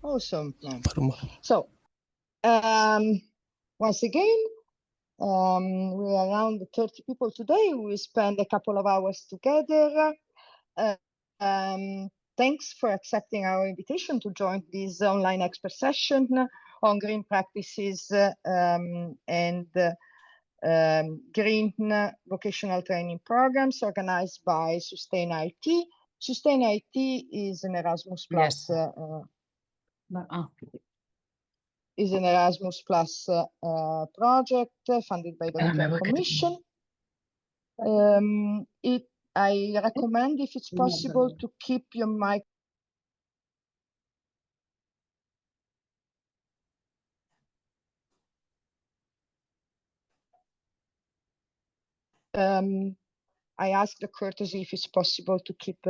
Awesome. So, once again, we are around 30 people today. We spend a couple of hours together. Thanks for accepting our invitation to join this online expert session on green practices and green vocational training programs organized by Sustain IT. Sustain IT is an Erasmus Plus is an Erasmus Plus project funded by the European Commission. I recommend, if it's possible, to keep your mic. I ask the courtesy if it's possible to keep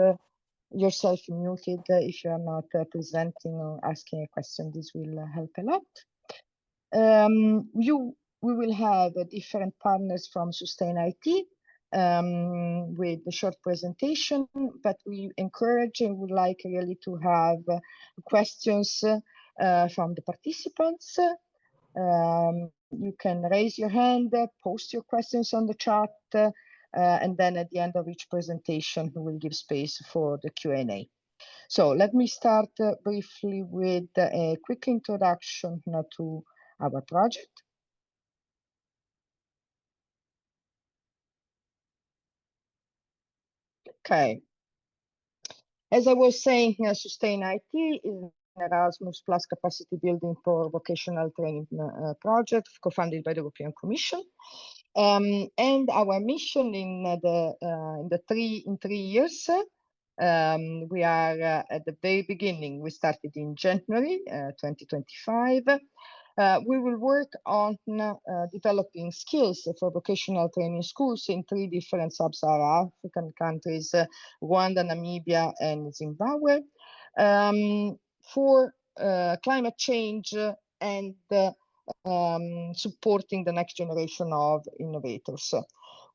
yourself muted if you are not presenting or asking a question. This will help a lot. We will have different partners from Sustain IT with a short presentation, but we encourage and would like really to have questions from the participants. You can raise your hand, post your questions on the chat, and then at the end of each presentation, we will give space for the Q&A. So let me start briefly with a quick introduction to our project. Okay. As I was saying, Sustain IT is an Erasmus Plus capacity building for vocational training project co-funded by the European Commission. And our mission in 3 years, we are at the very beginning. We started in January 2025. We will work on developing skills for vocational training schools in 3 different sub-Saharan African countries, Rwanda, Namibia, and Zimbabwe, for climate change and supporting the next generation of innovators.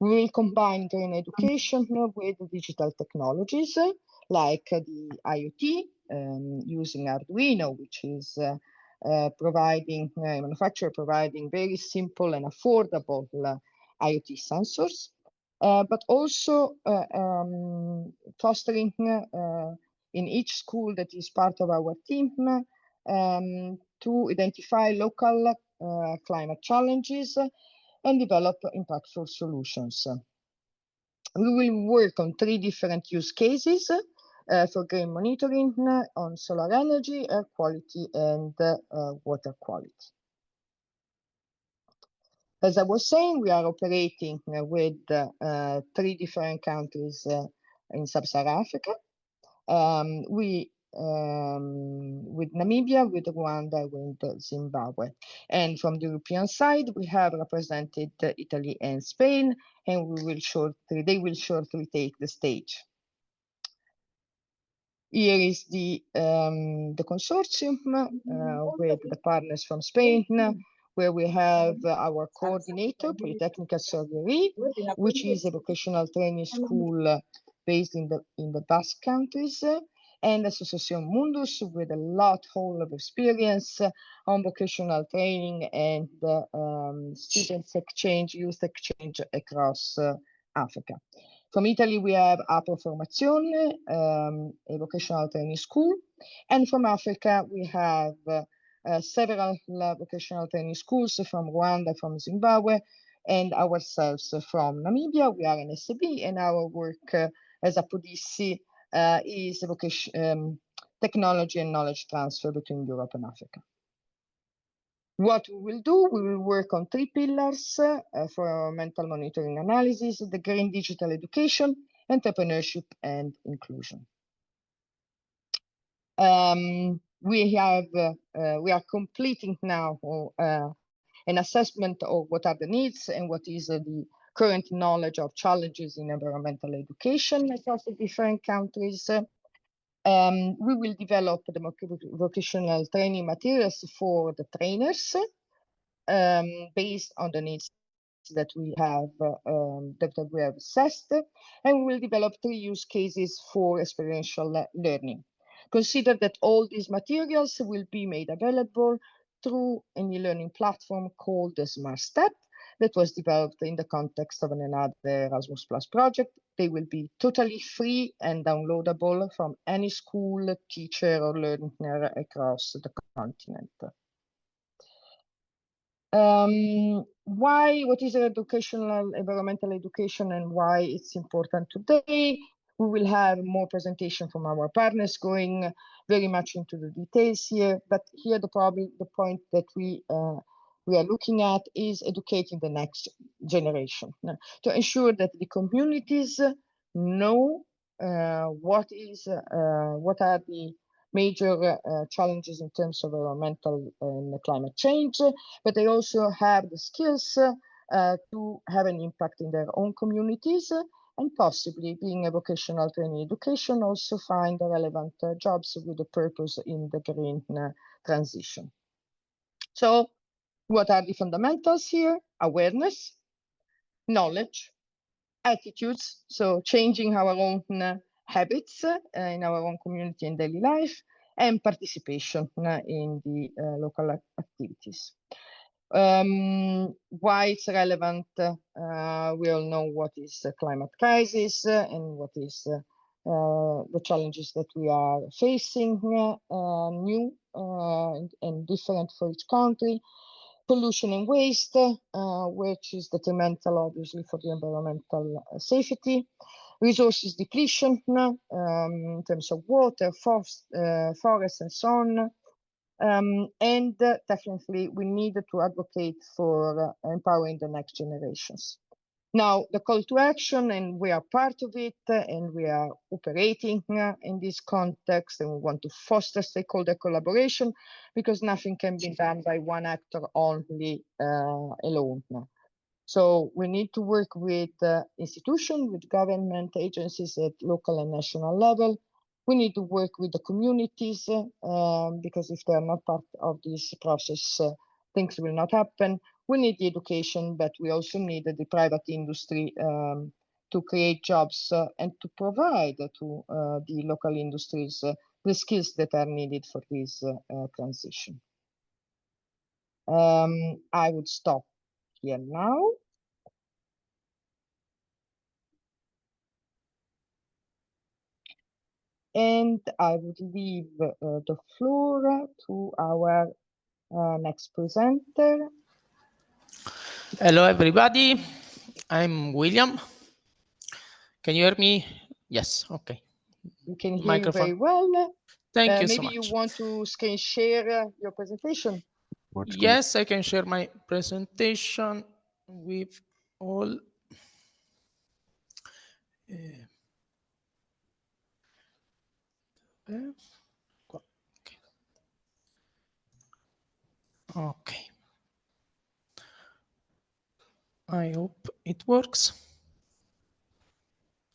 We will combine green education with digital technologies like the IoT, using Arduino, which is providing manufacturer providing very simple and affordable IoT sensors, but also fostering in each school that is part of our team to identify local climate challenges and develop impactful solutions. We will work on 3 different use cases for green monitoring on solar energy, air quality, and water quality. As I was saying, we are operating with 3 different countries in sub-Saharan Africa. With Namibia, with Rwanda, with Zimbabwe. And from the European side, we have represented Italy and Spain, and they will shortly take the stage. Here is the consortium with the partners from Spain, where we have our coordinator, Politecnica Sorgherie, which is a vocational training school based in the Basque countries, and Association Mundus with a lot of experience on vocational training and students exchange, youth exchange across Africa. From Italy, we have Apro Formazione, a vocational training school. And from Africa, we have several vocational training schools from Rwanda, from Zimbabwe, and ourselves from Namibia. We are an SAB, and our work as Apodissi is technology and knowledge transfer between Europe and Africa. What we will do, we will work on 3 pillars for mental monitoring analysis: the green digital education, entrepreneurship, and inclusion. We are completing now an assessment of what are the needs and what is the current knowledge of challenges in environmental education across the different countries. We will develop the vocational training materials for the trainers based on the needs that we have assessed, and we will develop 3 use cases for experiential learning. Consider that all these materials will be made available through an e-learning platform called the Smart Step that was developed in the context of another Erasmus Plus project. They will be totally free and downloadable from any school, teacher, or learner across the continent. What is environmental education, and why it's important today? We will have more presentation from our partners going very much into the details here, but here the point that we are looking at is educating the next generation to ensure that the communities know what are the major challenges in terms of environmental and climate change, but they also have the skills to have an impact in their own communities, and possibly, being a vocational training education, also find relevant jobs with a purpose in the green transition. So what are the fundamentals here? Awareness, knowledge, attitudes, so changing our own habits in our own community and daily life, and participation in the local activities. Why it's relevant? We all know what is the climate crisis and what is the challenges that we are facing, new and different for each country. Pollution and waste, which is detrimental, obviously, for the environmental safety. Resources depletion in terms of water, forests, and so on. And definitely, we need to advocate for empowering the next generations. Now, the call to action, and we are part of it, and we are operating in this context, and we want to foster stakeholder collaboration, because nothing can be done by one actor only alone. So we need to work with institutions, with government agencies at local and national level. We need to work with the communities, because if they are not part of this process, things will not happen. We need the education, but we also need the private industry to create jobs and to provide to the local industries the skills that are needed for this transition. I would stop here now. And I would leave the floor to our next presenter. Hello, everybody. I'm William. Can you hear me? Yes, okay. We can hear you very well. Thank you so much. Maybe you want to screen share your presentation? Yes, I can share my presentation with all. Okay. I hope it works.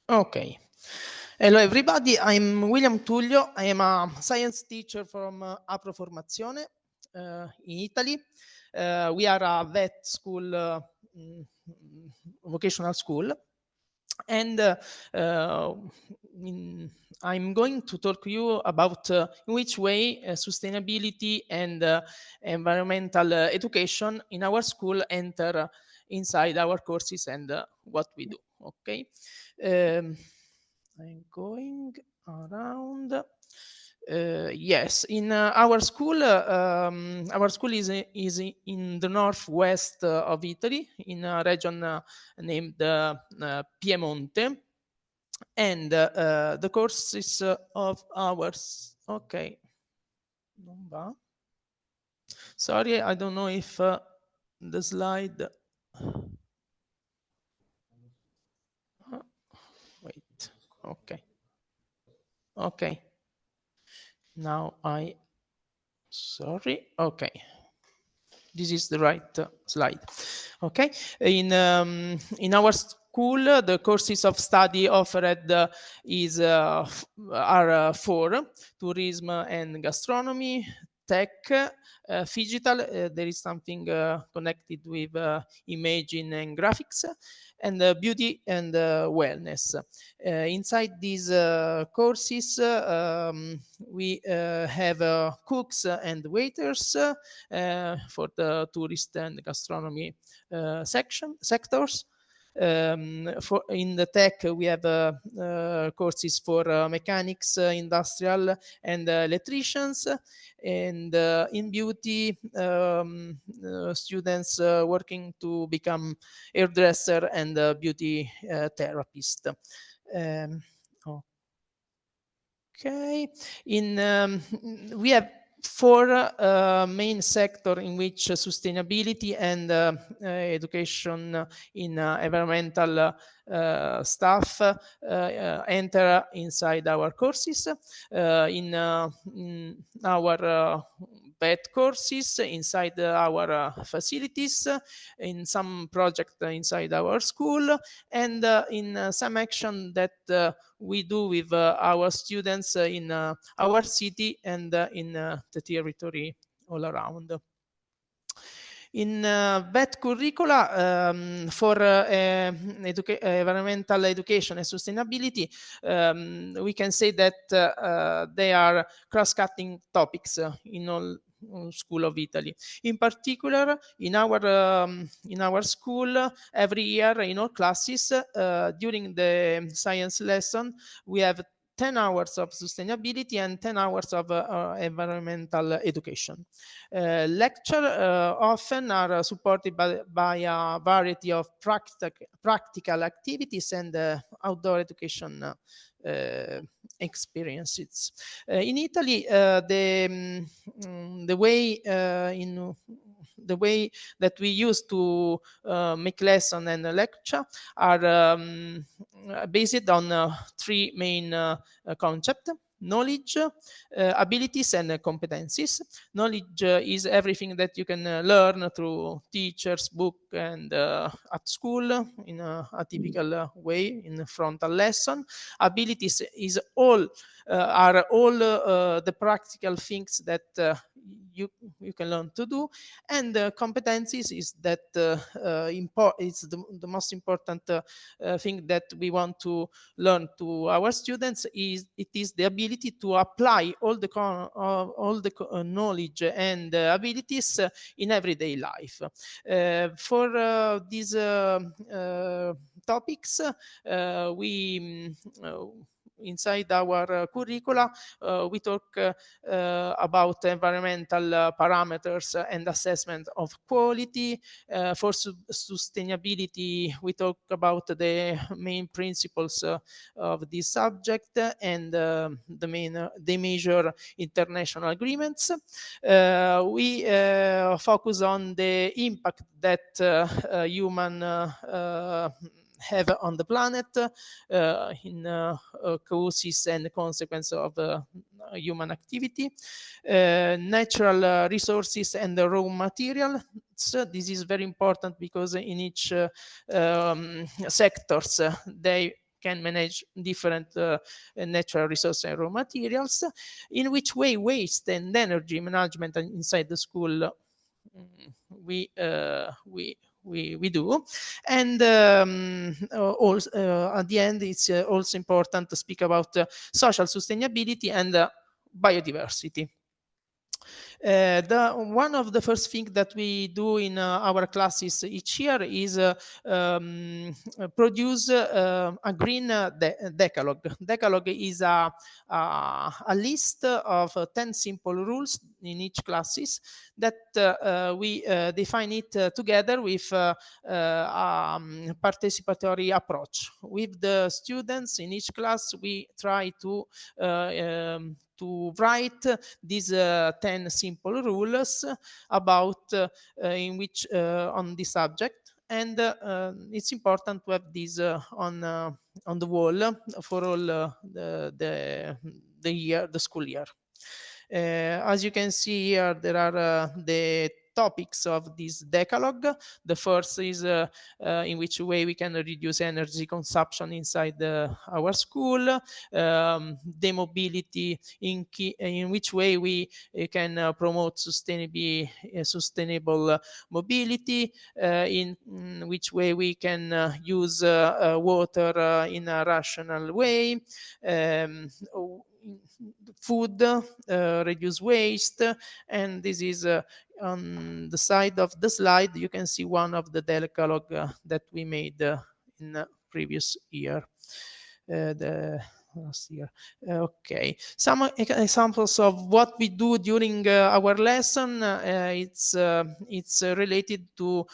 Okay. Hello, everybody. I'm William Tullio. I am a science teacher from Aproformazione in Italy. We are a vet school, vocational school. And I'm going to talk to you about in which way sustainability and environmental education in our school enter inside our courses and what we do. Okay. I'm going around. Yes, in our school is in the northwest of Italy, in a region named Piemonte, and the courses of ours. Okay, sorry, I don't know if the slide. Wait. Okay. Okay. Now sorry. Okay. This is the right slide. Okay. In our school, the courses of study offered are 4: tourism and gastronomy, tech, phygital, there is something connected with imaging and graphics, and beauty and wellness. Inside these courses, we have cooks and waiters for the tourist and gastronomy sectors. For in the tech, we have courses for mechanics, industrial, and electricians. And in beauty, students working to become hairdresser and beauty therapist. Um, okay, we have four main sector in which sustainability and education in environmental stuff enter inside our courses. In our bed courses, inside our facilities, in some project inside our school, and in some action that we do with our students in our city and in the territory all around. In that curricula for environmental education and sustainability, we can say that they are cross-cutting topics in all school of Italy. In particular, in our school, every year in all classes, during the science lesson, we have 10 hours of sustainability and 10 hours of environmental education. Lecture often are supported by a variety of practical activities and outdoor education experiences. In Italy, the way that we used to make lesson and lecture are based on three main concepts: knowledge, abilities, and competencies. Knowledge is everything that you can learn through teachers, book, and at school in a typical way in frontal lesson. Abilities is are all the practical things that you can learn to do, and competencies is that it's the most important thing that we want to learn to our students. It is the ability to apply all the knowledge and abilities in everyday life. For these topics, we inside our curricula, we talk about environmental parameters and assessment of quality. For sustainability, we talk about the main principles of this subject and the major international agreements. We focus on the impact that human have on the planet in causes and consequences of human activity, natural resources and the raw material. So this is very important because in each sectors they can manage different natural resources and raw materials. In which way waste and energy management inside the school we do. And also at the end, it's also important to speak about social sustainability and biodiversity. One of the first things that we do in our classes each year is produce a green decalogue. Decalogue is a list of 10 simple rules in each classes that we define it together with participatory approach. With the students in each class, we try to write these 10 simple rules about in which on this subject, and it's important to have this on the wall for all the school year. As you can see here, there are the topics of this decalogue. The first is in which way we can reduce energy consumption inside our school, the mobility, in which way we can promote sustainable mobility, in which way we can use water in a rational way, food, reduce waste, and this is on the side of the slide. You can see one of the decalogue that we made in previous year, the last year. Okay, some examples of what we do during our lesson. It's related to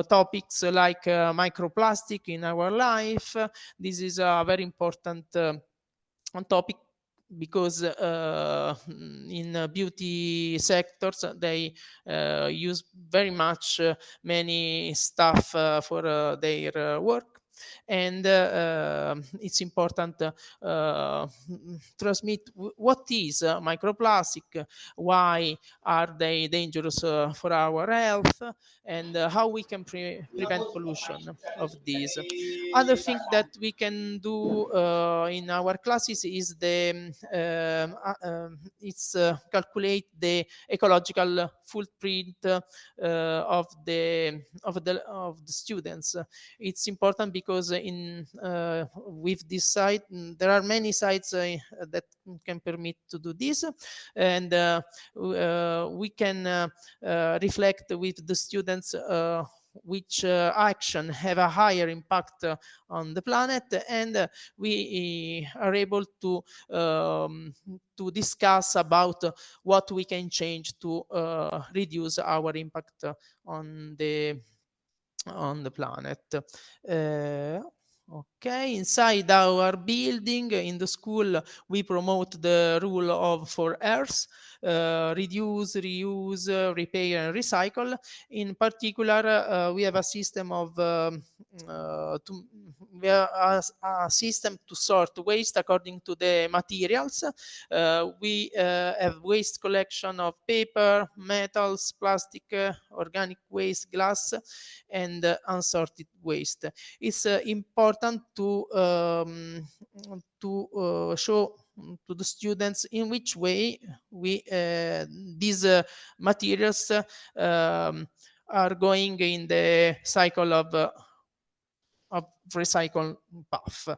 topics like microplastic in our life. This is a very important topic because in beauty sectors they use very much many stuff for their work, and it's important transmit what is microplastic, why are they dangerous for our health, and how we can prevent pollution of these. Other thing that we can do in our classes is calculate the ecological footprint of the students. It's important because in with this site there are many sites that can permit to do this, and we can reflect with the students which action have a higher impact on the planet, and we are able to discuss about what we can change to reduce our impact on the planet. Okay, inside our building in the school, we promote the rule of 4 Rs: reduce, reuse, repair, and recycle. In particular, we have a system of a system to sort waste according to the materials. We have waste collection of paper, metals, plastic, organic waste, glass, and unsorted waste. It's important to show to the students in which way these materials are going in the cycle of recycle path.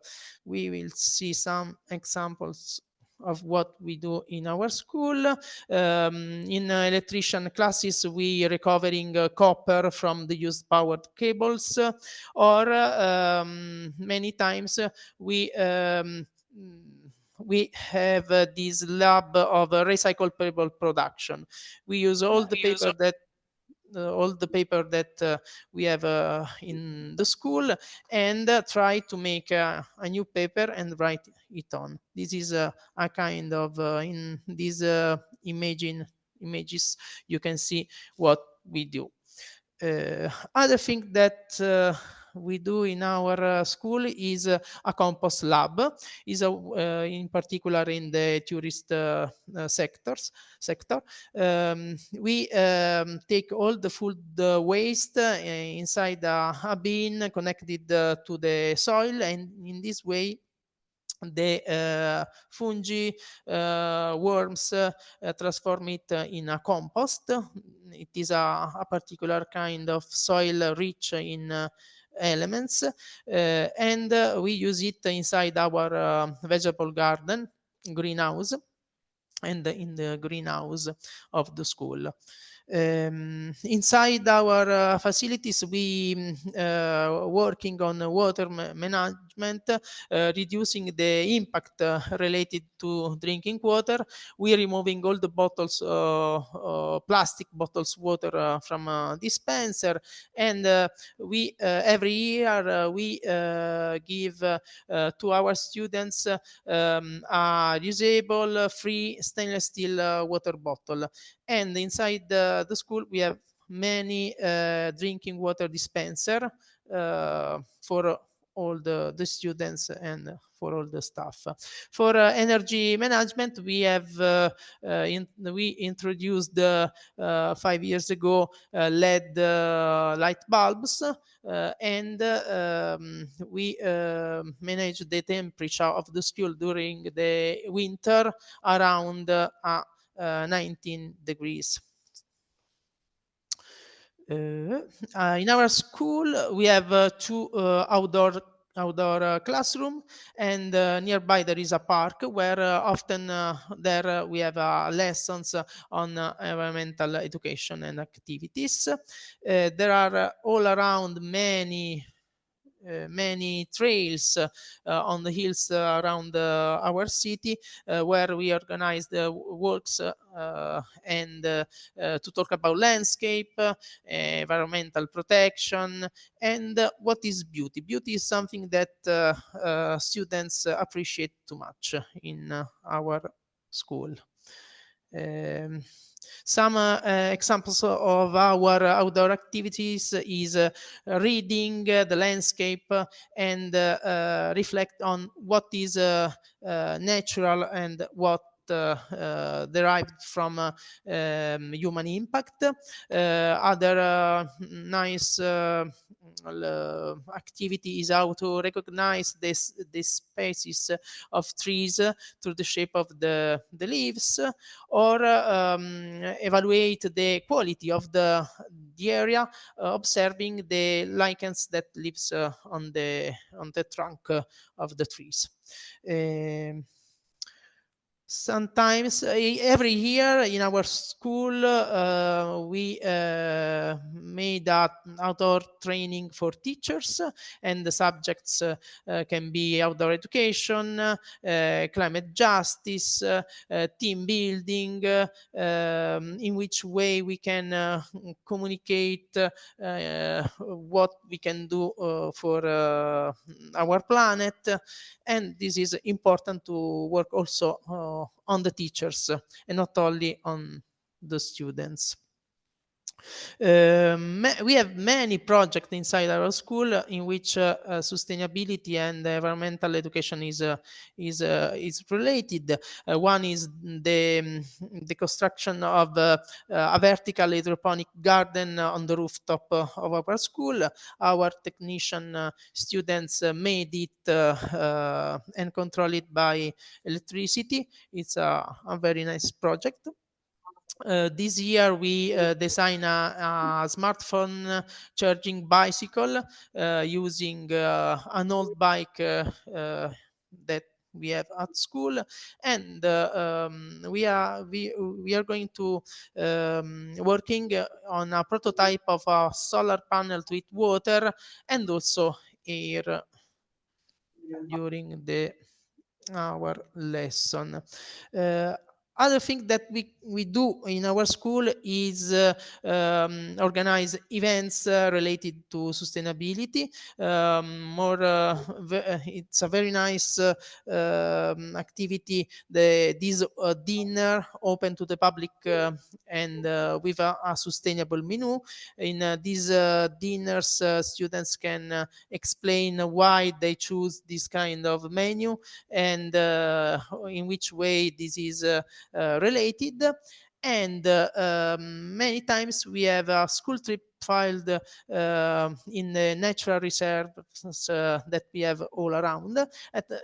We will see some examples of what we do in our school. In electrician classes, we recovering copper from the used powered cables, or many times we have this lab of recyclable production. We use all the paper that we have in the school, and try to make a new paper and write it on. This is a kind of in these images you can see what we do. Other thing that we do in our school is a compost lab. Is in particular in the tourist sector. We take all the food waste inside a bin connected to the soil, and in this way the fungi, worms transform it in a compost. It is a particular kind of soil rich in elements, and we use it inside our vegetable garden, greenhouse, and in the greenhouse of the school. Inside our facilities, we working on water management, reducing the impact related to drinking water. We removing all the bottles, plastic bottles water from dispenser, and we every year we give to our students a usable free stainless steel water bottle. And inside the school we have many drinking water dispenser for all the students and for all the stuff. For energy management, we have we introduced 5 years ago LED light bulbs, and we manage the temperature of the school during the winter around 19 degrees. In our school, we have two outdoor classroom, and nearby there is a park where often there we have lessons on environmental education and activities. There are all around many trails on the hills around our city, where we organize the walks and to talk about landscape, environmental protection, and what is beauty. Beauty is something that students appreciate too much in our school. Some examples of our outdoor activities is reading the landscape and reflect on what is natural and what derived from human impact. Other nice activity is how to recognize this species of trees through the shape of the leaves, or evaluate the quality of the area, observing the lichens that lives on the trunk of the trees. Sometimes every year in our school we made outdoor training for teachers, and the subjects can be outdoor education, climate justice, team building, in which way we can communicate what we can do for our planet. And this is important to work also on the teachers and not only on the students. We have many projects inside our school in which sustainability and environmental education is related. One is the construction of a vertical hydroponic garden on the rooftop of our school. Our technician students made it and control it by electricity. It's a very nice project. This year we design a smartphone charging bicycle using an old bike that we have at school, and we are going to working on a prototype of a solar panel to heat water and also air during our lesson. Other thing that we do in our school is organize events related to sustainability. It's a very nice activity. This dinner open to the public and with a sustainable menu. In these dinners, students can explain why they choose this kind of menu and in which way this is related. And many times we have a school trip filed in the natural reserves that we have all around.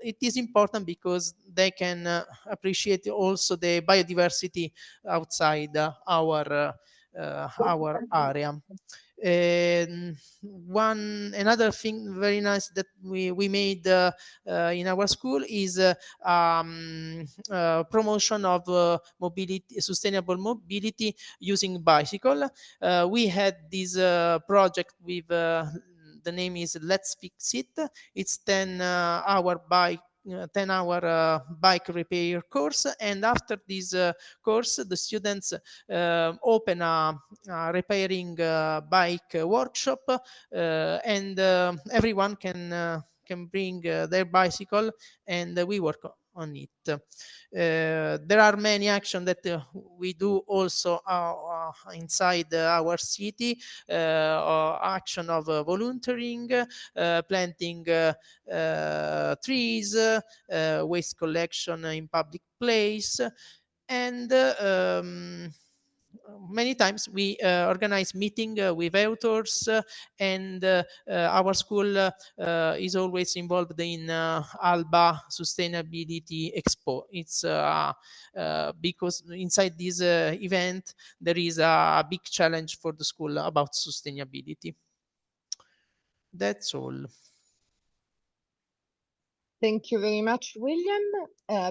It is important because they can appreciate also the biodiversity outside our area. Another thing very nice that we made in our school is promotion of mobility, sustainable mobility using bicycle. We had this project with the name is Let's Fix It. It's 10-hour bike 10-hour bike repair course, and after this course the students open a repairing bike workshop, and everyone can bring their bicycle, and we work on it. There are many actions that we do also inside our city, action of volunteering, planting trees, waste collection in public place, and many times we organize meeting with authors, and our school is always involved in Alba Sustainability Expo. It's because inside this event there is a big challenge for the school about sustainability. That's all. Thank you very much, William.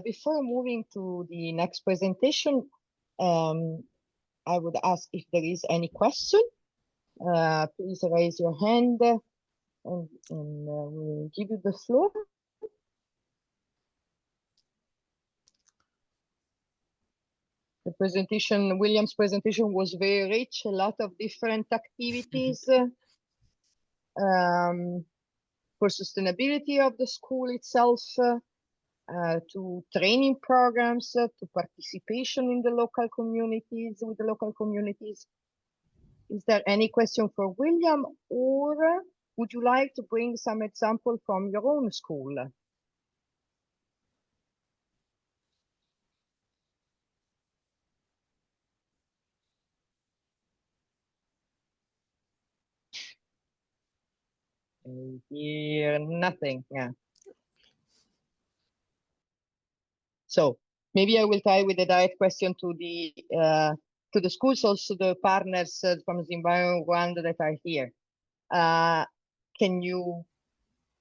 Before moving to the next presentation, I would ask if there is any question. Please raise your hand and we'll give you the floor. The presentation, William's presentation was very rich, a lot of different activities for sustainability of the school itself, to training programs, to participation in the local communities, with the local communities. Is there any question for William, or would you like to bring some example from your own school? Here, nothing. Yeah. So maybe I will try with a direct question to the schools, also the partners from Zimbabwe and Rwanda that are here. Can you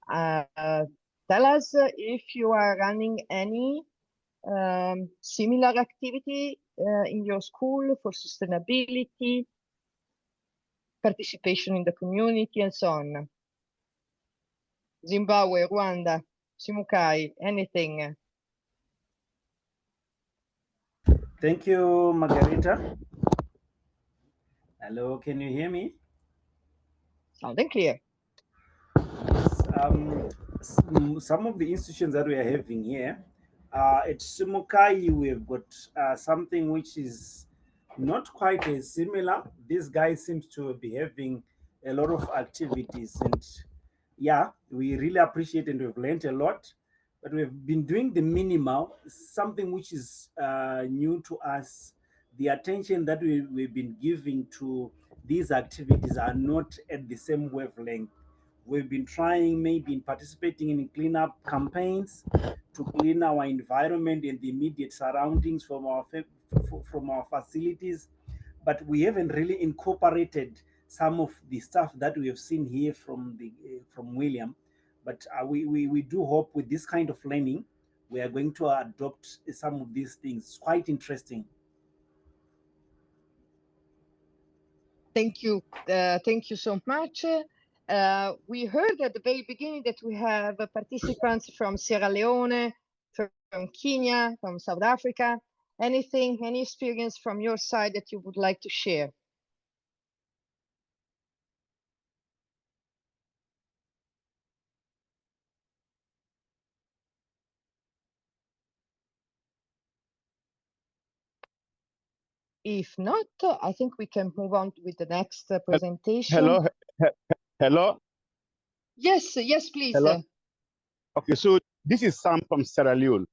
tell us if you are running any similar activity in your school for sustainability, participation in the community, and so on? Zimbabwe, Rwanda, Simukai, anything? Thank you, Margarita. Hello, can you hear me? Sounding clear. Some of the institutions that we are having here, at Simukai, we've got something which is not quite as similar. This guy seems to be having a lot of activities, and yeah, we really appreciate and we've learned a lot. But we've been doing the minimal, something which is new to us. The attention that we've been giving to these activities are not at the same wavelength. We've been trying, maybe in participating in cleanup campaigns to clean our environment and the immediate surroundings from our facilities, but we haven't really incorporated some of the stuff that we have seen here from William. But we do hope with this kind of learning, we are going to adopt some of these things. It's quite interesting. Thank you. Thank you so much. We heard at the very beginning that we have participants from Sierra Leone, from Kenya, from South Africa. Anything, any experience from your side that you would like to share? If not, I think we can move on with the next presentation. Hello, hello. Yes, yes, please. Hello. Okay, so this is Sam from Sierra Leone.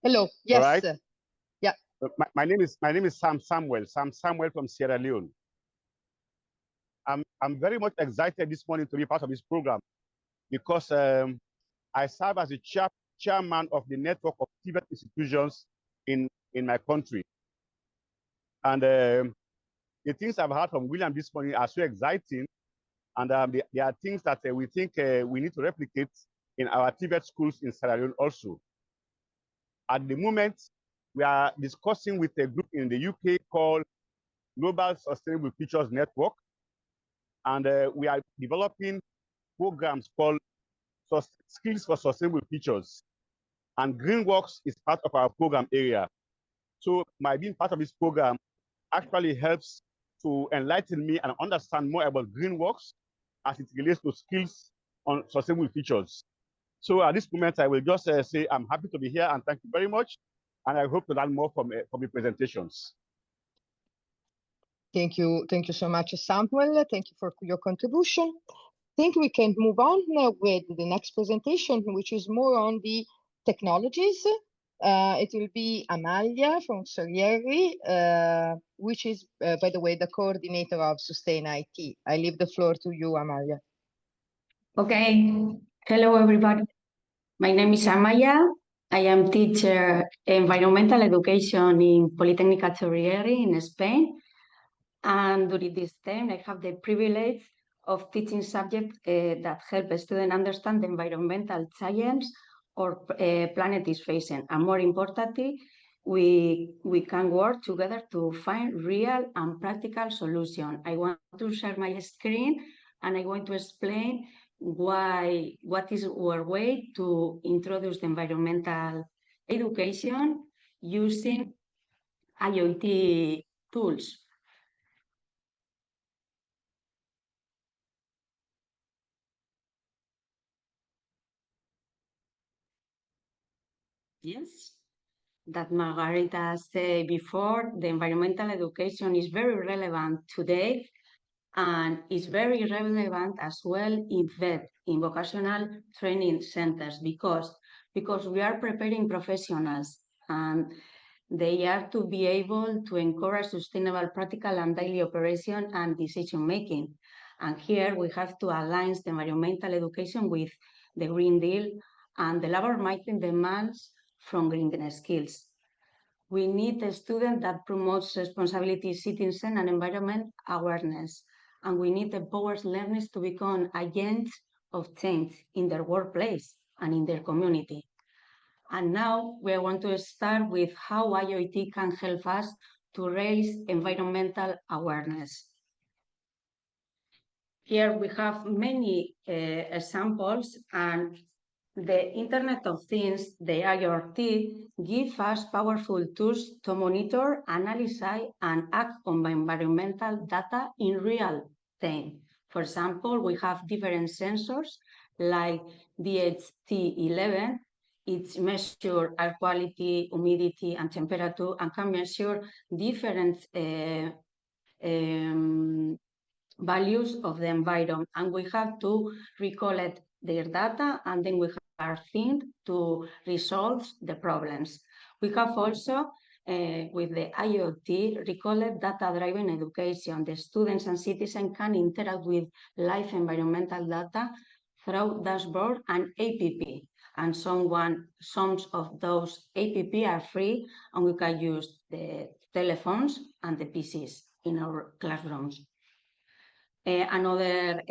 Hello. Yes. Right? Yeah. My name is Sam Samuel from Sierra Leone. I'm very much excited this morning to be part of this program because I serve as the chairman of the network of Tibet institutions in my country. And the things I've heard from William this morning are so exciting. And there are things that we think we need to replicate in our Tibet schools in Sierra Leone also. At the moment, we are discussing with a group in the UK called Global Sustainable Futures Network. And we are developing programs called Skills for Sustainable Futures. And Greenworks is part of our program area. So my being part of this program actually helps to enlighten me and understand more about Greenworks as it relates to skills on sustainable futures. So at this moment, I will just say I'm happy to be here and thank you very much. And I hope to learn more from the presentations. Thank you so much, Samuel. Thank you for your contribution. I think we can move on with the next presentation, which is more on the technologies. It will be Amalia from Sorieri, which is, by the way, the coordinator of Sustain IT. I leave the floor to you, Amalia. Okay. Hello, everybody. My name is Amaya. I am teacher environmental education in Politecnica Sorieri in Spain. And during this time, I have the privilege of teaching subjects that help students understand the environmental science or planet is facing. And more importantly, we can work together to find real and practical solutions. I want to share my screen and I want to explain what is our way to introduce the environmental education using IoT tools. Yes, that Margarita said before, the environmental education is very relevant today and is very relevant as well in VET, in vocational training centers, because we are preparing professionals and they are to be able to encourage sustainable practical and daily operation and decision making. And here we have to align the environmental education with the Green Deal and the labor market demands from green skills. We need a student that promotes responsibility, citizen and environment awareness. And we need empowered learners to become agents of change in their workplace and in their community. And now we want to start with how IoT can help us to raise environmental awareness. Here we have many examples, and the Internet of Things, the IoT, give us powerful tools to monitor, analyze, and act on environmental data in real time. For example, we have different sensors like DHT11. It measures air quality, humidity, and temperature, and can measure different values of the environment. And we have to recollect their data, and then we are think to resolve the problems. We have also, with the IoT, recollect data-driven education. The students and citizens can interact with live environmental data through dashboard and app. And some of those app are free, and we can use the telephones and the PCs in our classrooms. Another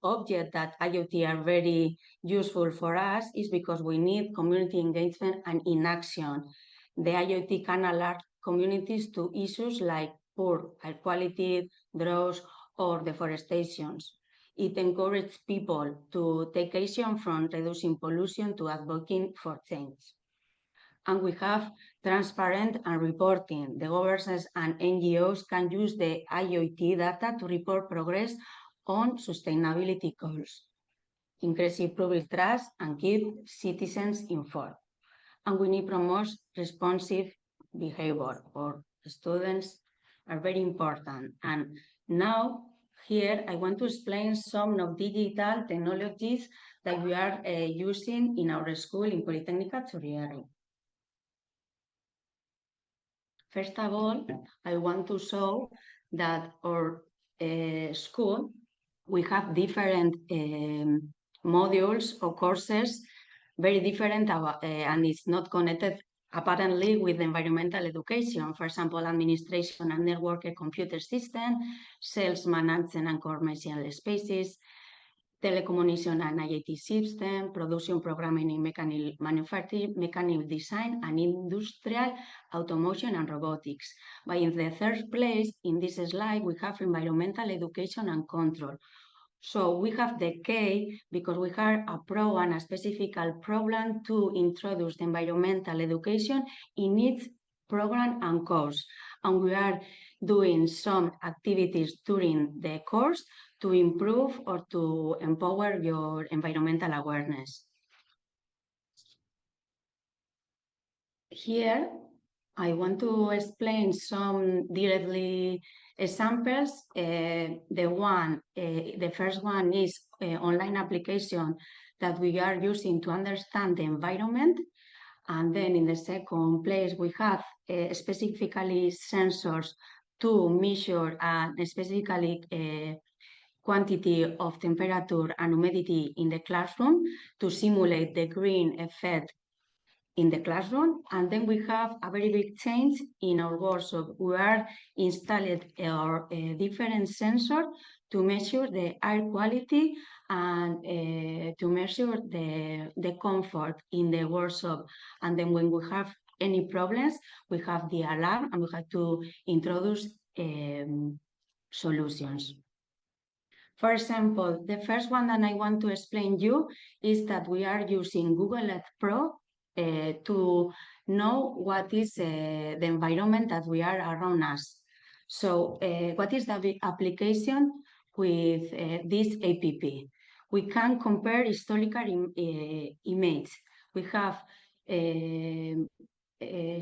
object that IoT are very useful for us is because we need community engagement and inaction. The IoT can alert communities to issues like poor air quality, droughts, or deforestation. It encourages people to take action from reducing pollution to advocating for change. And we have transparent and reporting. The governments and NGOs can use the IoT data to report progress on sustainability goals, increasing public trust and keep citizens informed. And we need to promote responsive behavior for students are very important. And now here I want to explain some of digital technologies that we are using in our school in Politecnica Sorieri. First of all, I want to show that our school, we have different modules or courses, very different, and it's not connected apparently with environmental education. For example, administration and network computer system, sales management and commercial spaces, telecommunication and IoT system, production programming in mechanical manufacturing, mechanical design, and industrial automation and robotics. But in the third place, in this slide, we have environmental education and control. So we have the K because we have a program, a specific program to introduce the environmental education in each program and course. And we are doing some activities during the course to improve or to empower your environmental awareness. Here, I want to explain some directly examples. The first one is online application that we are using to understand the environment. And then in the second place, we have specifically sensors to measure specifically quantity of temperature and humidity in the classroom to simulate the green effect in the classroom. And then we have a very big change in our workshop. We are installed our different sensors to measure the air quality and to measure the comfort in the workshop. And then when we have any problems, we have the alarm and we have to introduce solutions. For example, the first one that I want to explain you is that we are using Google Earth Pro to know what is the environment that we are around us. So what is the application with this app? We can compare historical images. We have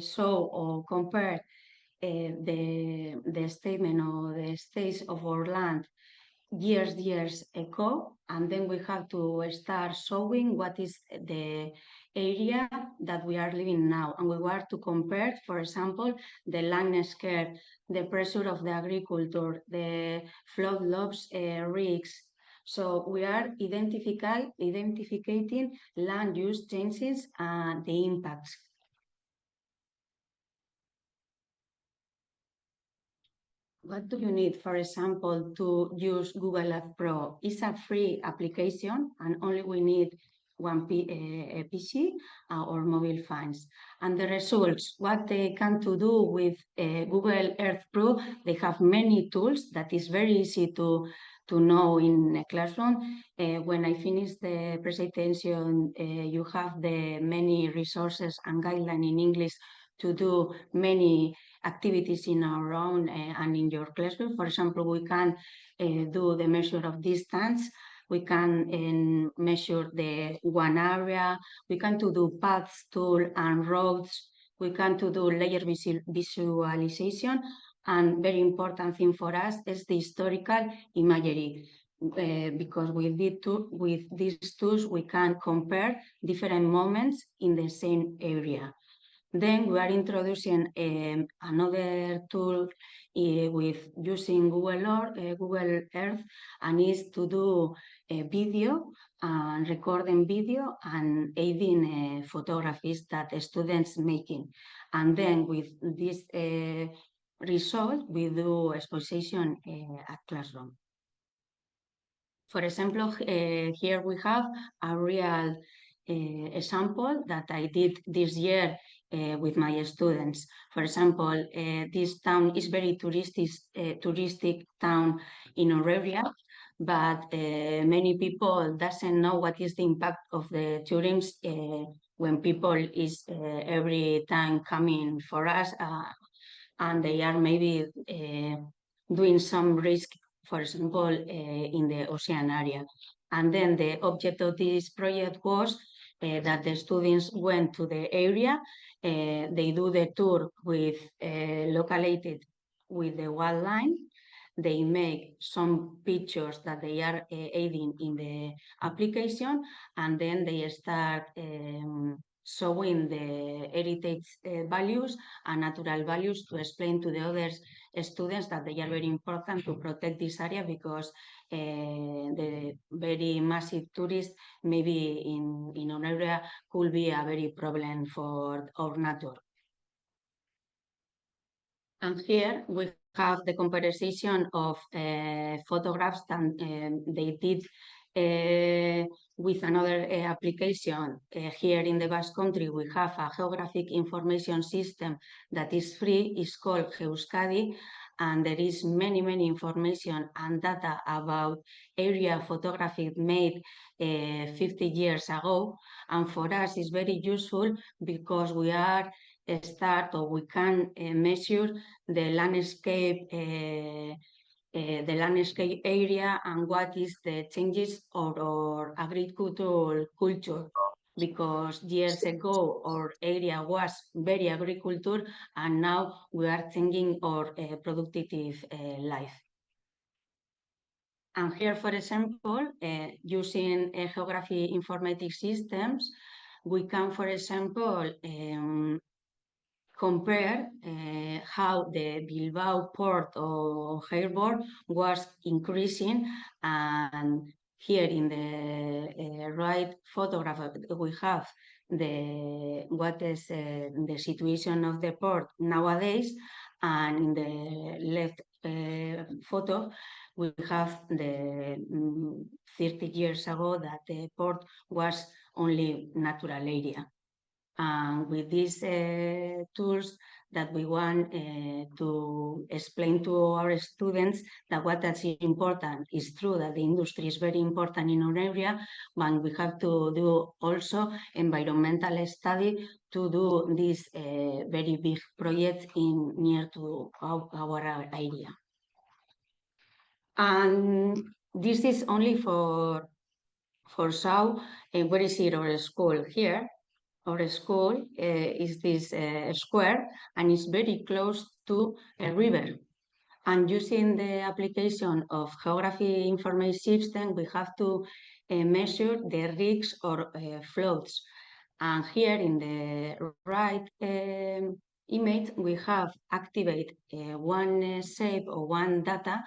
show or compare the statement or the state of our land years ago, and then we have to start showing what is the area that we are living now, and we want to compare, for example, the landscape, the pressure of the agriculture, the flood loss risks. So we are identifying land use changes and the impacts. What do you need, for example, to use Google Earth Pro? It's a free application and only we need one PC or mobile phones. And the results, what they can to do with Google Earth Pro, they have many tools that is very easy to know in a classroom. When I finish the presentation, you have the many resources and guidelines in English to do many activities in our own and in your classroom. For example, we can do the measure of distance. We can measure the one area. We can do paths, tool, and roads. We can do layer visualization. And very important thing for us is the historical imagery. Because with these tools, we can compare different moments in the same area. Then we are introducing another tool with using Google Earth, and is to do a video and recording video and aiding photographies that the students making. And then with this result, we do exposition at classroom. For example, here we have a real example that I did this year with my students. For example, this town is very touristic town in our area, but many people doesn't know what is the impact of the tourism when people is every time coming for us and they are maybe doing some risk, for example, in the ocean area. And then the object of this project was that the students went to the area, they do the tour with located with the wildlife, they make some pictures that they are aiding in the application, and then they start showing the heritage values and natural values to explain to the other students that they are very important to protect this area because the very massive tourists maybe in our area could be a very problem for our nature. And here we have the comparison of photographs that they did with another application. Here in the Basque Country, we have a geographic information system that is free. It's called Euskadi, and there is many information and data about area photography made 50 years ago. And for us, it's very useful because we are we can measure the landscape area and what is the changes of our agricultural culture. because years ago our area was very agriculture, and now we are changing our productive life. And here, for example, using geography informatic systems, we can, for example, compare how the Bilbao port or airport was increasing, and here in the right photograph we have what is the situation of the port nowadays, and in the left photo we have the 30 years ago that the port was only natural area. And with these tools that we want to explain to our students that what is important is true, that the industry is very important in our area, but we have to do also environmental study to do this very big project near to our area. And this is only for Sau. Where is it, our school? Here. Our school is this square, and it's very close to a river. And using the application of geography information system, we have to measure the risks or floats. And here in the right image, we have activate one shape or one data,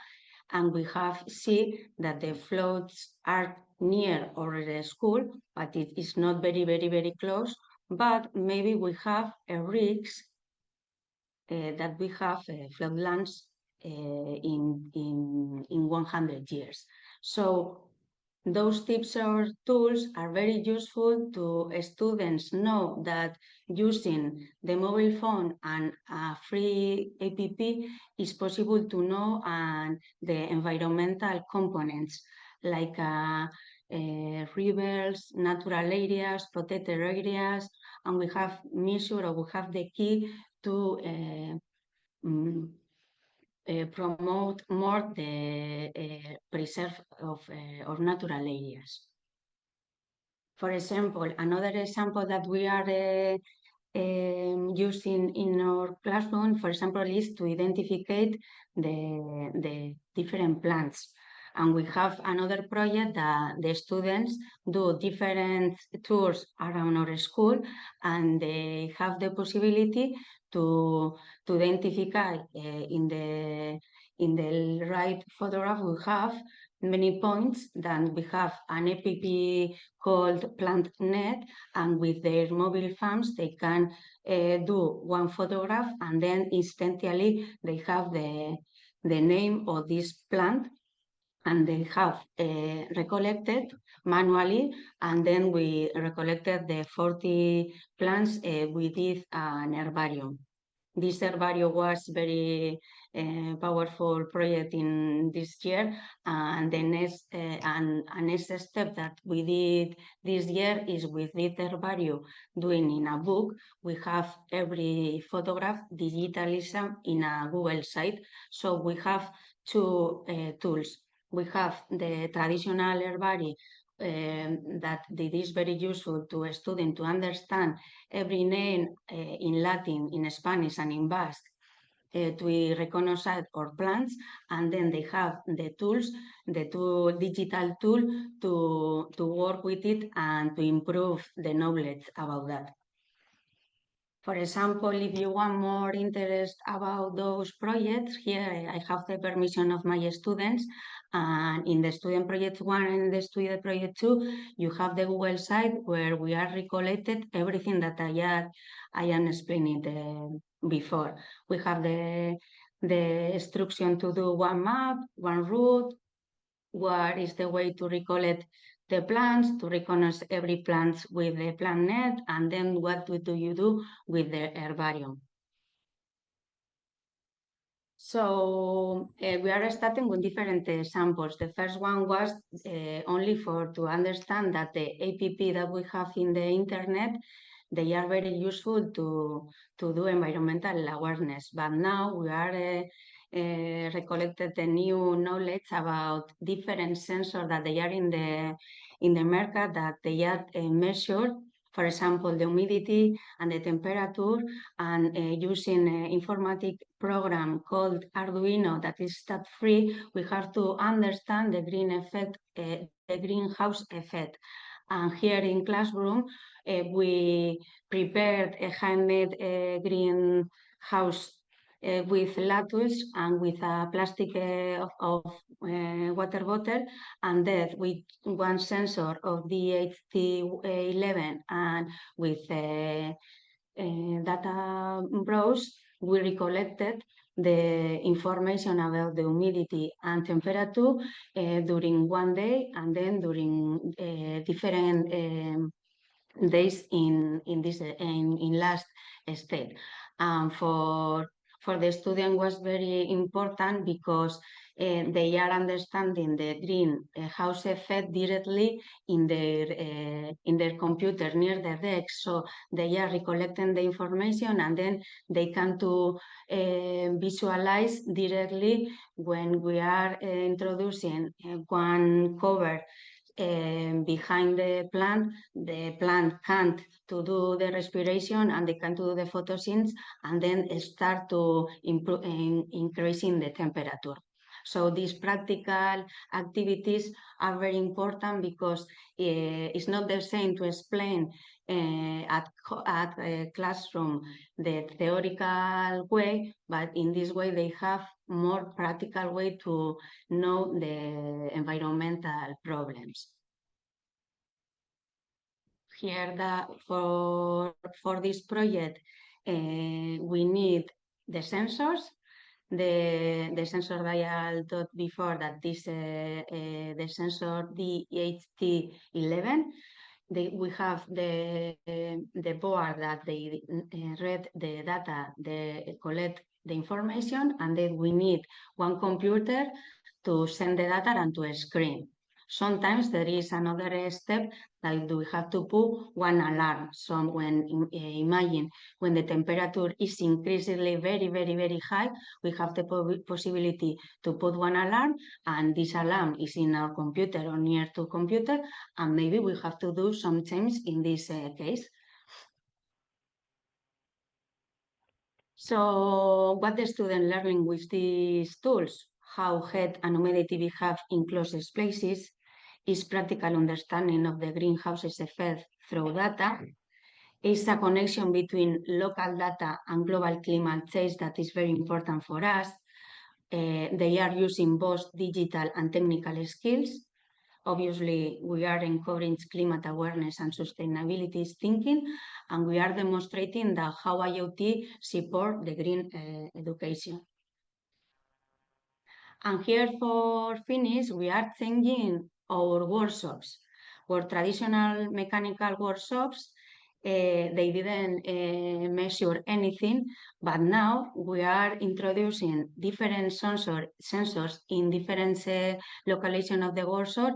and we have see that the floats are near our school, but it is not very close. But maybe we have a risk that we have floodlands in 100 years. So those tips or tools are very useful to students know that using the mobile phone and a free app is possible to know and the environmental components like rivers, natural areas, protected areas, and we have measured, or we have the key to promote more the preserve of natural areas. For example, another example that we are using in our classroom, for example, is to identify the different plants. And we have another project that the students do different tours around our school, and they have the possibility to identify in the right photograph we have many points. Then we have an app called PlantNet, and with their mobile phones they can do one photograph, and then instantly they have the name of this plant, and they have recollected manually, and then we recollected the 40 plants. We did an herbarium. This herbarium was very powerful project in this year, and the next step that we did this year is with this herbarium doing in a book. We have every photograph digitalized in a Google site. So we have two tools. We have the traditional herbarium that it is very useful to a student to understand every name in Latin, in Spanish, and in Basque to recognize our plants, and then they have the tools, the digital tool to work with it and to improve the knowledge about that. For example, if you want more interest about those projects, here I have the permission of my students, and in the student project 1 and the student project 2, you have the Google site where we are recollected everything that I am explaining before. We have the instruction to do one map, one route, what is the way to recollect the plants, to recognize every plant with the PlantNet, and then what do you do with the herbarium. So we are starting with different samples. The first one was only to understand that the app that we have in the internet, they are very useful to do environmental awareness. But now we are recollected the new knowledge about different sensors that they are in the market, that they are measured for example, the humidity and the temperature, and using an informatic program called Arduino that is stat-free, we have to understand the the greenhouse effect. And here in classroom, we prepared a handmade greenhouse with lattice and with a plastic of water bottle, and then with one sensor of DHT11 and with data browse, we recollected the information about the humidity and temperature during one day, and then during different days in last state. For the student was very important because they are understanding the greenhouse effect directly in their computer near the desk. So they are recollecting the information, and then they can to visualize directly when we are introducing one cover behind the plant can't to do the respiration, and they can do the photosynthesis, and then start to improve increasing the temperature. So these practical activities are very important because it's not the same to explain at a classroom the theoretical way, but in this way they have more practical way to know the environmental problems. Here, for this project, we need the sensors. The sensor that I told before, that this the sensor DHT11. We have the board that they read the data, they collect the information, and then we need one computer to send the data and to screen. Sometimes there is another step that we have to put one alarm. So when imagine when the temperature is increasingly very high, we have the possibility to put one alarm, and this alarm is in our computer or near to computer, and maybe we have to do some change in this case. So what the student learning with these tools, how heat and humidity behave in closed spaces, is practical understanding of the greenhouse's effect through data, is a connection between local data and global climate change that is very important for us. They are using both digital and technical skills. Obviously, we are encouraging climate awareness and sustainability thinking, and we are demonstrating that how IoT support the green education. And here for finish, we are changing our workshops. Our traditional mechanical workshops, they didn't measure anything, but now we are introducing different sensors in different location of the workshop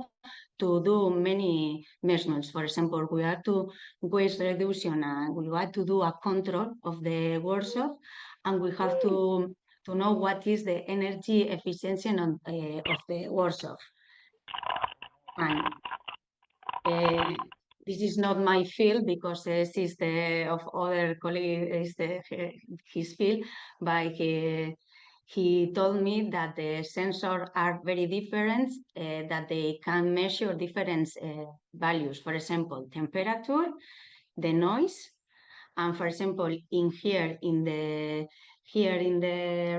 to do many measurements. For example, we have to waste reduction, and we want to do a control of the workshop, and we have to know what is the energy efficiency of the workshop. And this is not my field because this is the of other colleagues, his field, but he told me that the sensors are very different, that they can measure different values. For example, temperature, the noise, and for example, here in the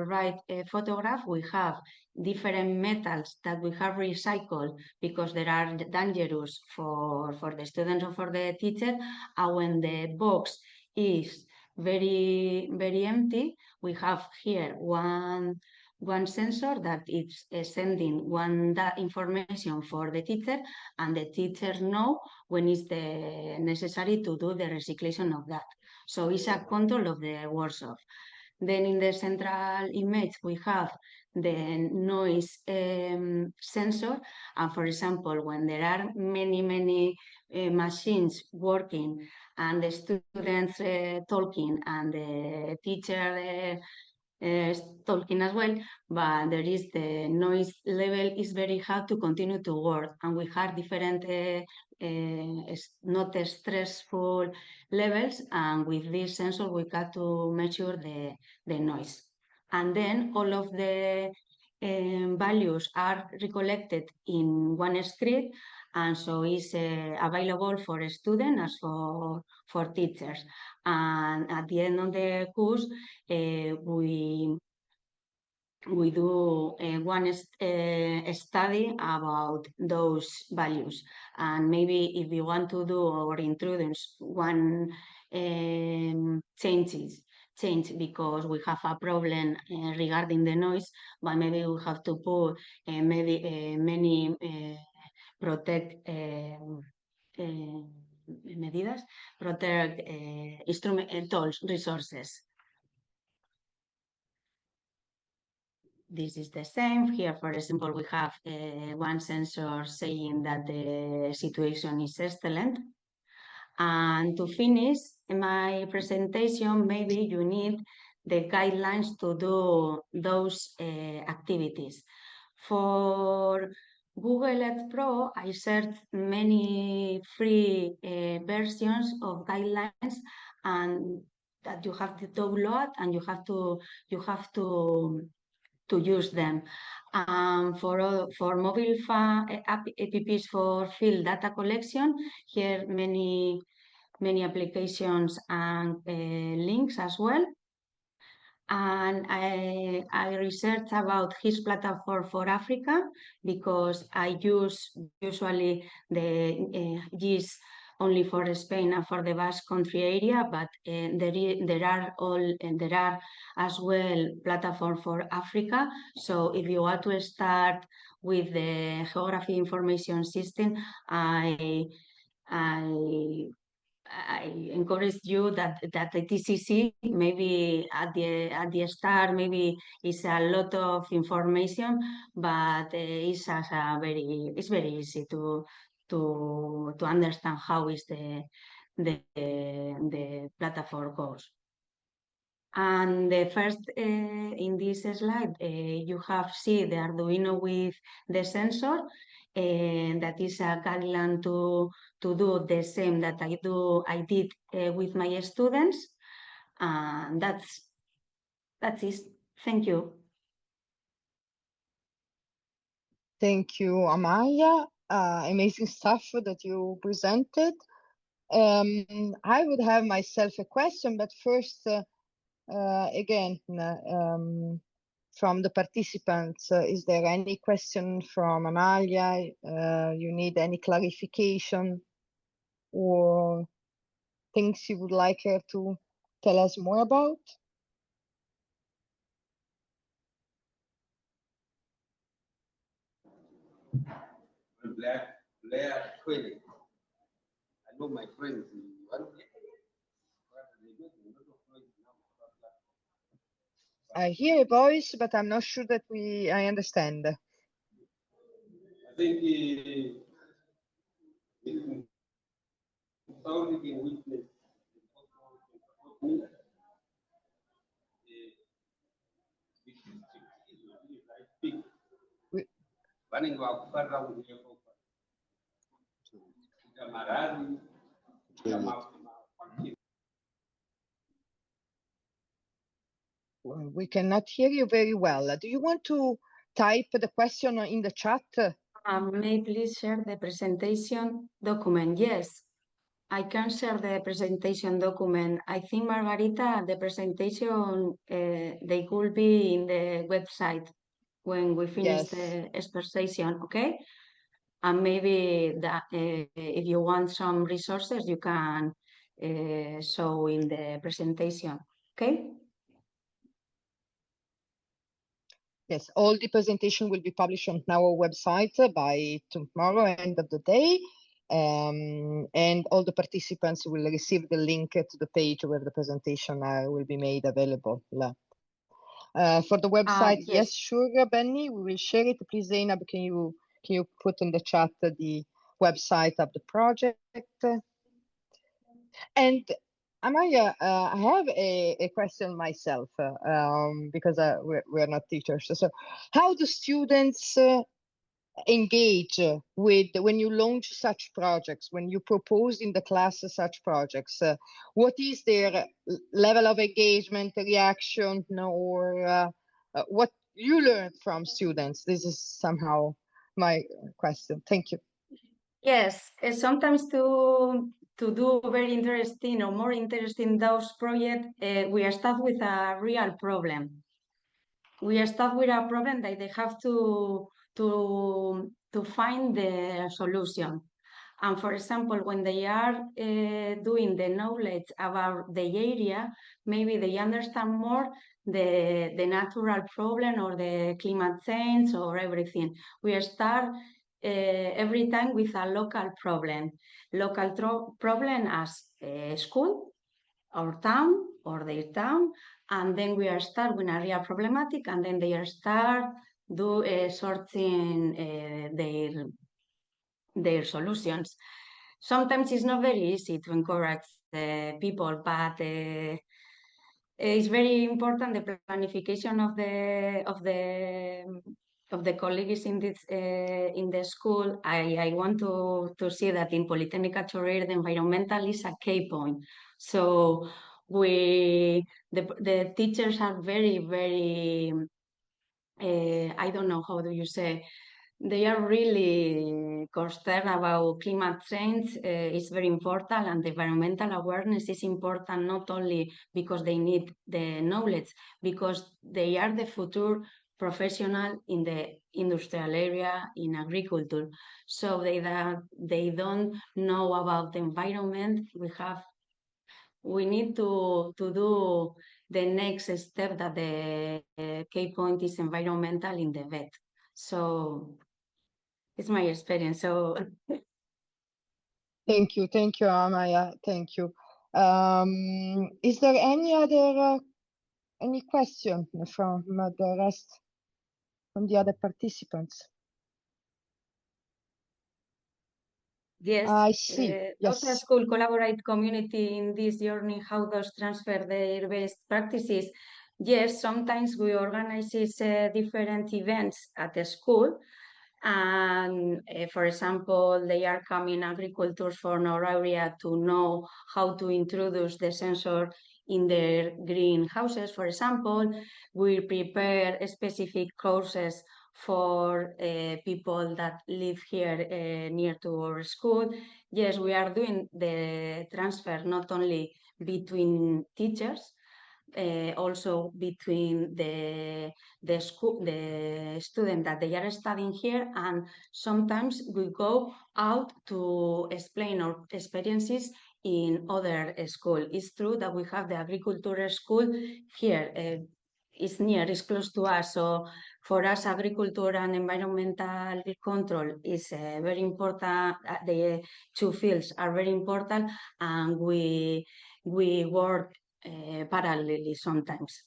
right photograph, we have different metals that we have recycled because they are dangerous for the students or for the teacher. And when the box is very empty, we have here one sensor that is sending that information for the teacher, and the teacher know when is the necessary to do the recyclation of that. So it's a control of the workshop. Then in the central image, we have the noise sensor. And for example, when there are many machines working, and the students talking, and the teacher talking as well, but there is the noise level is very hard to continue to work, and we have different not stressful levels, and with this sensor we got to measure the noise, and then all of the values are recollected in one script, and so it's available for students as for teachers. And at the end of the course, we do one study about those values, and maybe if you want to do or introduce one change because we have a problem regarding the noise, but maybe we have to put many protect medidas, protect instrument tools, resources. This is the same. Here, for example, we have one sensor saying that the situation is excellent. And to finish my presentation, maybe you need the guidelines to do those activities. For Google Earth Pro, I searched many free versions of guidelines, and that you have to download, and you have to use them. For mobile apps for field data collection, here many applications and links as well. And I researched about his platform for Africa, because I use usually the GIS only for Spain and for the Basque Country area, but there are as well platform for Africa. So if you want to start with the geography information system, I encourage you that the TCC, maybe at the start, maybe it's a lot of information, but it's very easy to understand how is the platform goes. And the first in this slide, you have seen the Arduino with the sensor. That is a guideline to do the same that I did with my students. That's it. Thank you. Thank you, Amalia. Amazing stuff that you presented. I would have myself a question, but first, again, from the participants, is there any question from Amalia? You need any clarification or things you would like her to tell us more about? Blair Twilly. I know my friends. I hear a voice, but I'm not sure that I understand. I think only in weakness. We cannot hear you very well. Do you want to type the question in the chat? May I please share the presentation document? Yes, I can share the presentation document. I think, Margarita, the presentation, they could be in the website when we finish the exposition, okay? And maybe that if you want some resources, you can show in the presentation, okay? Yes, all the presentation will be published on our website by tomorrow, end of the day. And all the participants will receive the link to the page where the presentation will be made available. For the website, yes, sure, Benny, we will share it. Please, Zainab, can you put in the chat the website of the project? And Amaya, I have a question myself because we're not teachers. So how do students engage with when you launch such projects, when you propose in the class such projects? What is their level of engagement, reaction, or what you learned from students? This is somehow my question. Thank you. Yes, sometimes to do very interesting or more interesting those projects, we start with a real problem. We start with a problem that they have to find the solution. And for example, when they are doing the knowledge about the area, maybe they understand more the natural problem or the climate change or everything. We start every time with a local problem. Local problem as school, our town or their town, and then we are start with a real problematic, and then they are start sorting their solutions. Sometimes it's not very easy to encourage people, but it's very important the planification of the colleagues in this in the school. I want to see that in Politecnica Torriere the environmental is a key point. So the teachers are very I don't know how do you say. They are really concerned about climate change. It's very important, and the environmental awareness is important not only because they need the knowledge, because they are the future professional in the industrial area in agriculture. So they don't know about the environment. We need to do the next step that the key point is environmental in the vet. So it's my experience. So Thank you, Amaya. Thank you. Is there any other any question from the rest, from the other participants? yes, I see. Those Yes. school collaborate community in this journey. How does transfer their best practices? Yes, sometimes we organize different events at the school. And for example, they are coming agricultors from our area to know how to introduce the sensor in their greenhouses. For example, we prepare specific courses for people that live here near to our school. Yes, we are doing the transfer not only between teachers, also between the school, the student that they are studying here, and sometimes we go out to explain our experiences in other school. It's true that we have the agriculture school here. It's near, it's close to us. So for us, agriculture and environmental control is very important. The two fields are very important, and we work parallelly sometimes.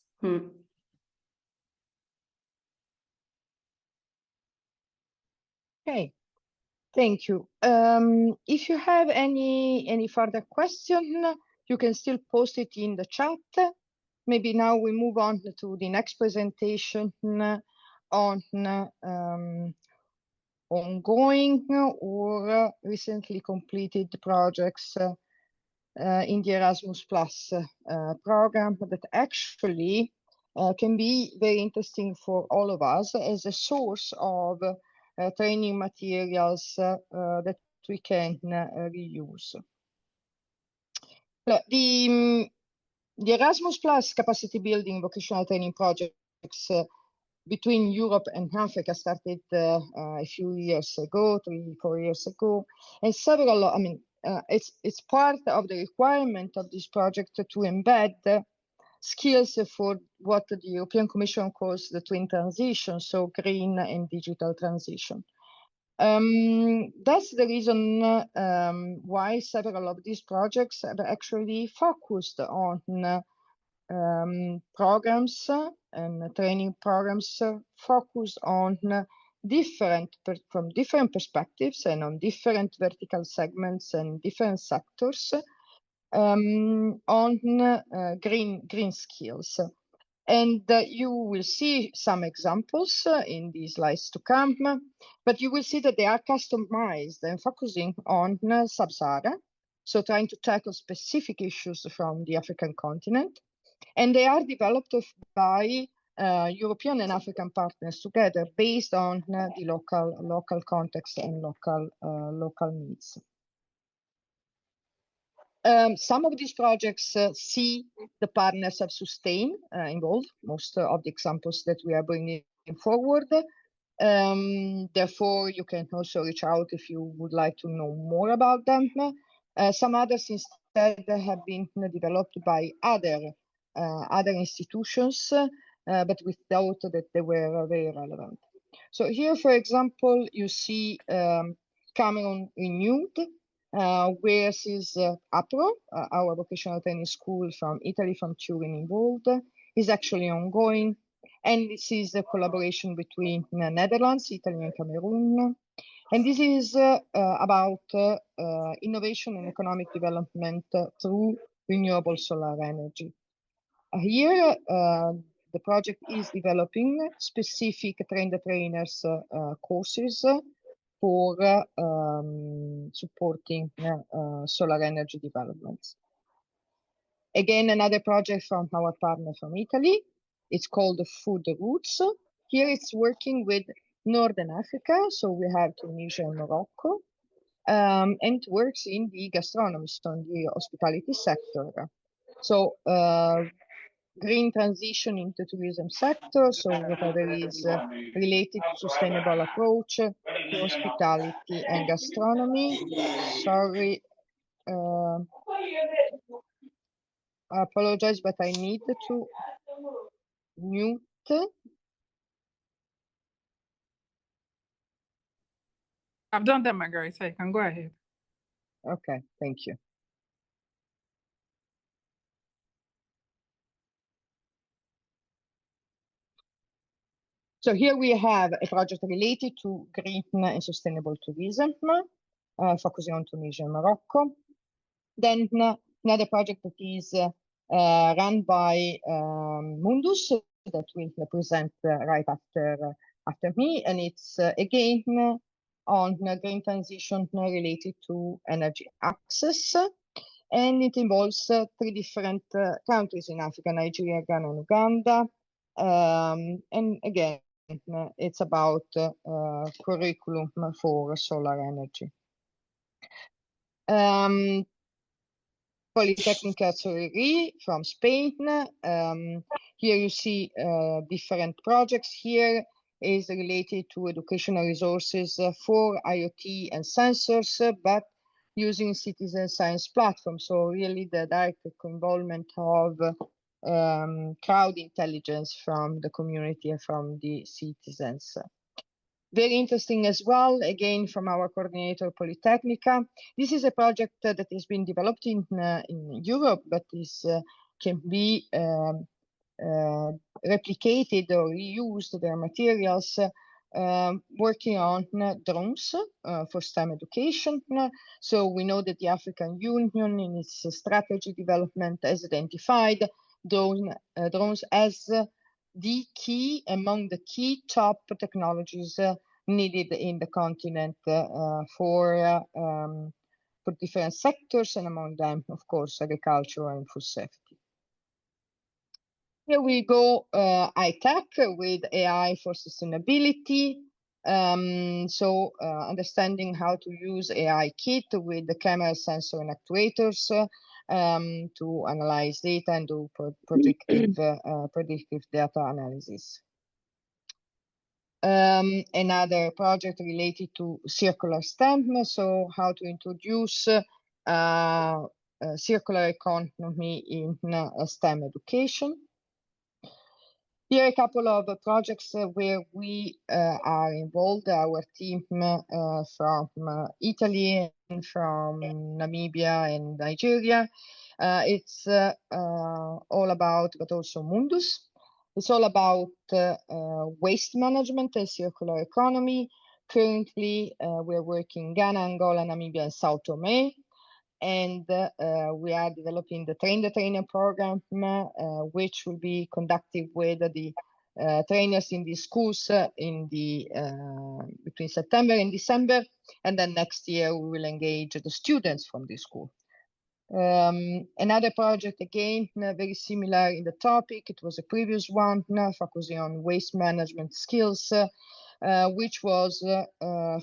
Okay. Thank you. If you have any further question, you can still post it in the chat. Maybe now we move on to the next presentation on ongoing or recently completed projects in the Erasmus Plus program that actually can be very interesting for all of us as a source of training materials that we can reuse. The Erasmus Plus capacity building vocational training projects between Europe and Africa started a few years ago, 3-4 years ago, and several, it's part of the requirement of this project to embed skills for what the European Commission calls the twin transition, so green and digital transition. That's the reason why several of these projects have actually focused on programs and training programs focused on from different perspectives and on different vertical segments and different sectors on green skills. And you will see some examples in these slides to come, but you will see that they are customized and focusing on Sub-Sahara, so trying to tackle specific issues from the African continent. And they are developed by European and African partners together based on the local context and local needs. Some of these projects see the partners of Sustain involved, most of the examples that we are bringing forward. Therefore, you can also reach out if you would like to know more about them. Some others instead have been developed by other institutions, but we thought that they were very relevant. So here, for example, you see Cameroon Renewed, where is APRO, our vocational training school from Italy, from Turin involved, is actually ongoing. And this is a collaboration between the Netherlands, Italy, and Cameroon. And this is about innovation and economic development through renewable solar energy. Here, the project is developing specific train-the-trainers courses for supporting solar energy developments. Again, another project from our partner from Italy. It's called Food Roots. Here it's working with Northern Africa, so we have Tunisia and Morocco, and it works in the gastronomy, so in the hospitality sector. So green transition into tourism sector, so whatever is related to sustainable approach to hospitality and gastronomy. Sorry, I apologize, but I need to mute. I've done that, Margaret, so you can go ahead. Okay, thank you. So here we have a project related to green and sustainable tourism, focusing on Tunisia and Morocco. Then another project that is run by Mundus that will present right after me, and it's again on green transition related to energy access, and it involves 3 different countries in Africa: Nigeria, Ghana, and Uganda. And again, it's about curriculum for solar energy. Politecnica Azzurri from Spain. Here you see different projects. Here is related to educational resources for IoT and sensors, but using citizen science platforms. So really the direct involvement of crowd intelligence from the community and from the citizens. Very interesting as well, again, from our coordinator, Politecnica. This is a project that has been developed in Europe, but can be replicated or reused, their materials, working on drones for STEM education. So we know that the African Union in its strategy development has identified drones as the key, among the key top technologies needed in the continent for different sectors, and among them, of course, agriculture and food safety. Here we go, high-tech with AI for sustainability. So understanding how to use AI kit with the camera, sensor, and actuators to analyze data and do predictive data analysis. Another project related to circular STEM, so how to introduce circular economy in STEM education. Here are a couple of projects where we are involved, our team from Italy, and from Namibia and Nigeria. It's all about, but also Mundus. It's all about waste management and circular economy. Currently, we're working in Ghana, Angola, Namibia, and Sao Tome. and we are developing the Train the Trainer program, which will be conducted with the trainers in the schools in the between September and December, and then next year we will engage the students from the school. Another project, again, very similar in the topic. It was a previous one, focusing on waste management skills, which was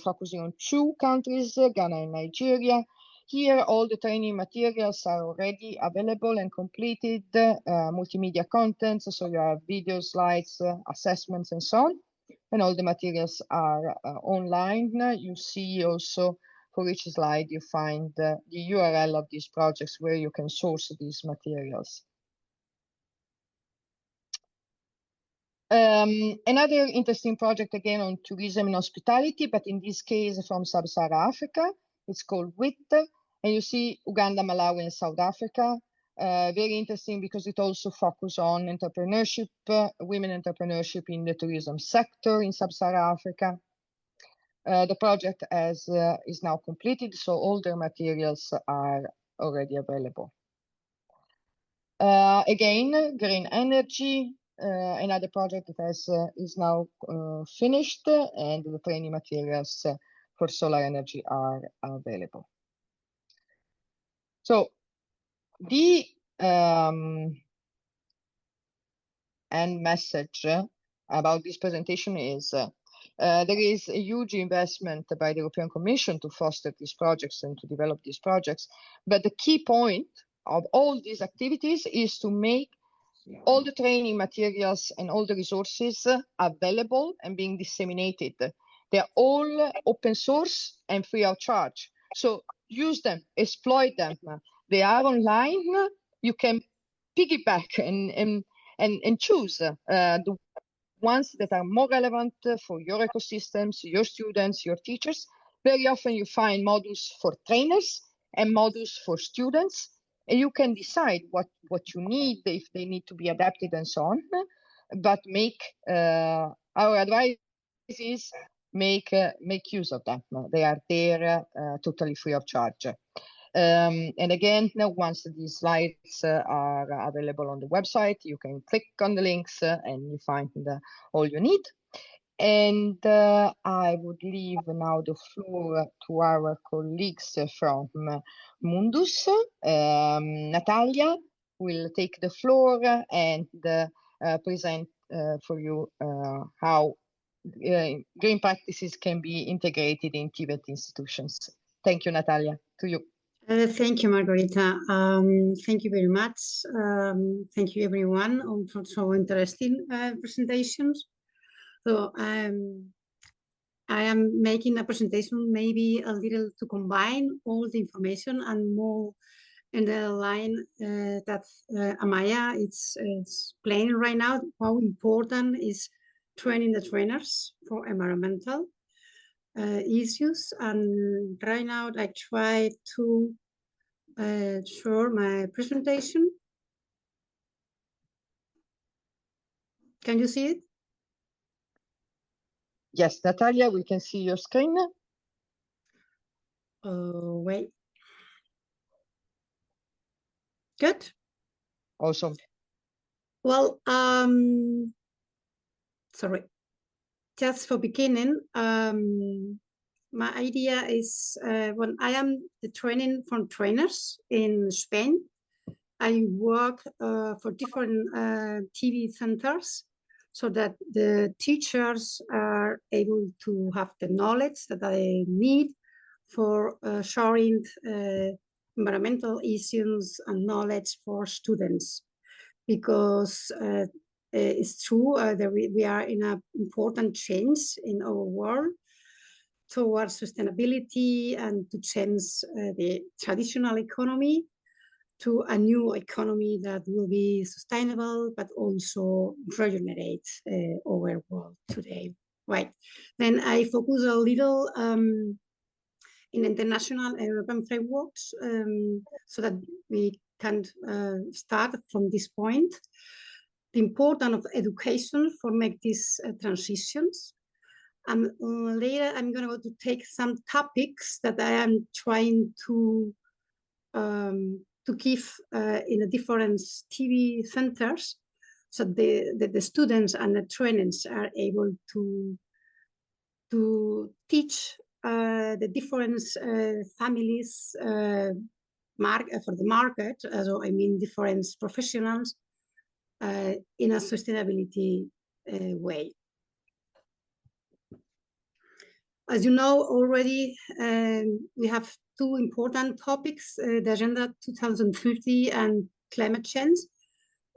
focusing on 2 countries, Ghana and Nigeria. Here, all the training materials are already available and completed, multimedia contents, so you have video, slides, assessments, and so on. And all the materials are online. You see also for each slide, you find the URL of these projects where you can source these materials. Another interesting project, again, on tourism and hospitality, but in this case from Sub-Saharan Africa. It's called WIT, and you see Uganda, Malawi, and South Africa. Very interesting because it also focuses on entrepreneurship, women entrepreneurship in the tourism sector in Sub-Saharan Africa. The project is now completed, so all the materials are already available. Again, green energy, another project that is now finished, and the training materials for solar energy are available. So the end message about this presentation is there is a huge investment by the European Commission to foster these projects and to develop these projects. But the key point of all these activities is to make all the training materials and all the resources available and being disseminated. They're all open source and free of charge. So use them, exploit them. They are online. You can piggyback and choose the ones that are more relevant for your ecosystems, your students, your teachers. Very often you find modules for trainers and modules for students, and you can decide what you need, if they need to be adapted and so on. But our advice is make use of them. They are there totally free of charge. And again, once these slides are available on the website, you can click on the links and you find all you need. And I would leave now the floor to our colleagues from Mundus. Natalia will take the floor and present for you how green practices can be integrated in TVET institutions. Thank you, Natalia. To you. Thank you, Margherita. Thank you very much. Thank you, everyone, for so interesting presentations. So I am making a presentation maybe a little to combine all the information and more in the line that Amaya is explaining right now, how important is training the trainers for environmental issues. And right now I try to show my presentation. Can you see it? Yes, Natalia, we can see your screen. Wait. Good. Awesome. Well, sorry. Just for beginning, my idea is when I am the training from trainers in Spain, I work for different TV centers so that the teachers are able to have the knowledge that they need for sharing environmental issues and knowledge for students. Because it's true that we are in an important change in our world towards sustainability and to change the traditional economy to a new economy that will be sustainable, but also regenerate our world today. Right. Then I focus a little in international European frameworks so that we can start from this point. The importance of education for make these transitions. And later I'm going to take some topics that I am trying to to give in a different TV centers, so the students and the trainers are able to teach the different families for the market, so I mean different professionals in a sustainability way. As you know already, we have two important topics, the Agenda 2030 and climate change.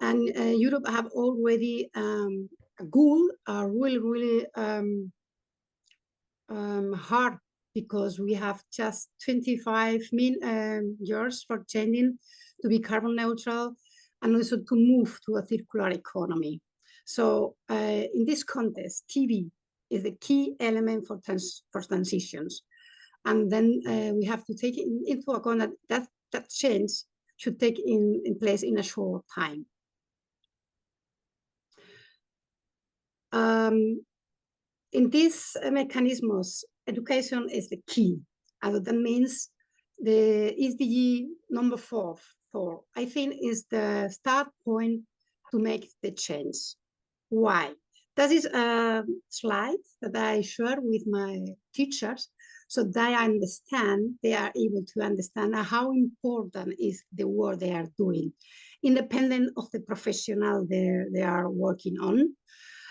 And Europe have already a goal, really hard, because we have just 25 years for changing to be carbon neutral and also to move to a circular economy. So in this context, TV is the key element for transitions. And then we have to take into account that change should take in place in a short time. In these mechanisms, education is the key. And that means the SDG number 4, I think, is the start point to make the change. Why? That is a slide that I share with my teachers, so they are able to understand how important is the work they are doing, independent of the professional they are working on.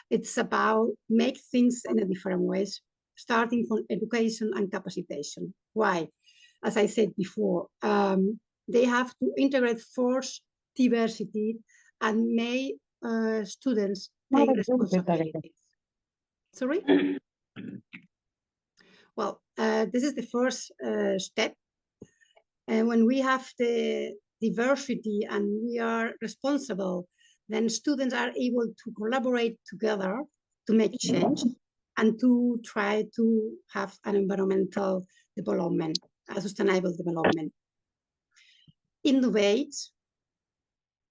It's about make things in a different ways, starting from education and capacitation. Why? As I said before, they have to integrate force diversity and make students take responsibilities. Sorry? Well, this is the first step. And when we have the diversity and we are responsible, then students are able to collaborate together to make change and to try to have an environmental development, a sustainable development. Innovate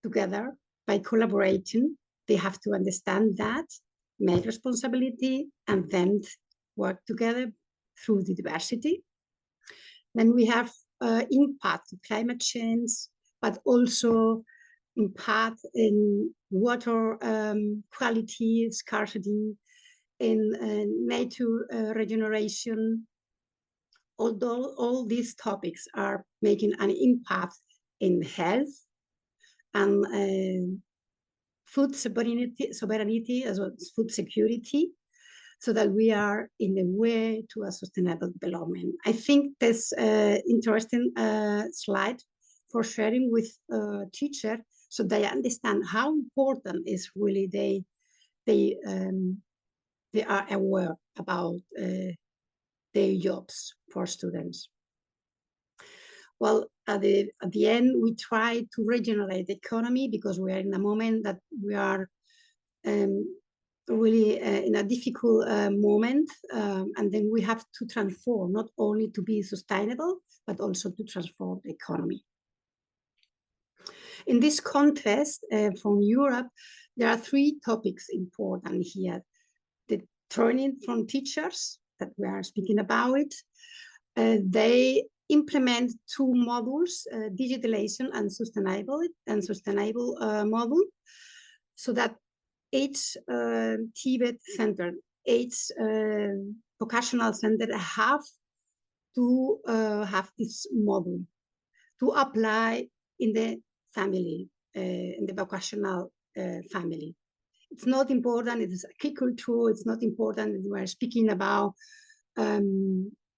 together by collaborating. They have to understand that, make responsibility, and then work together through the diversity. Then we have impact of climate change, but also impact in water quality, scarcity, in nature regeneration. Although all these topics are making an impact in health and food sovereignty as well as food security, so that we are in the way to a sustainable development. I think this interesting slide for sharing with teachers, so they understand how important is really they are aware about their jobs for students. Well, at the end, we try to regenerate the economy because we are in a moment that we are really in a difficult moment, and then we have to transform, not only to be sustainable, but also to transform the economy. In this context, from Europe, there are three topics important here. The training from teachers that we are speaking about. They implement two modules, digitalization and sustainable model, so that each TVET center, each vocational center have to have this model to apply in the family, in the vocational family. It's not important, it is agriculture, it's not important that we are speaking about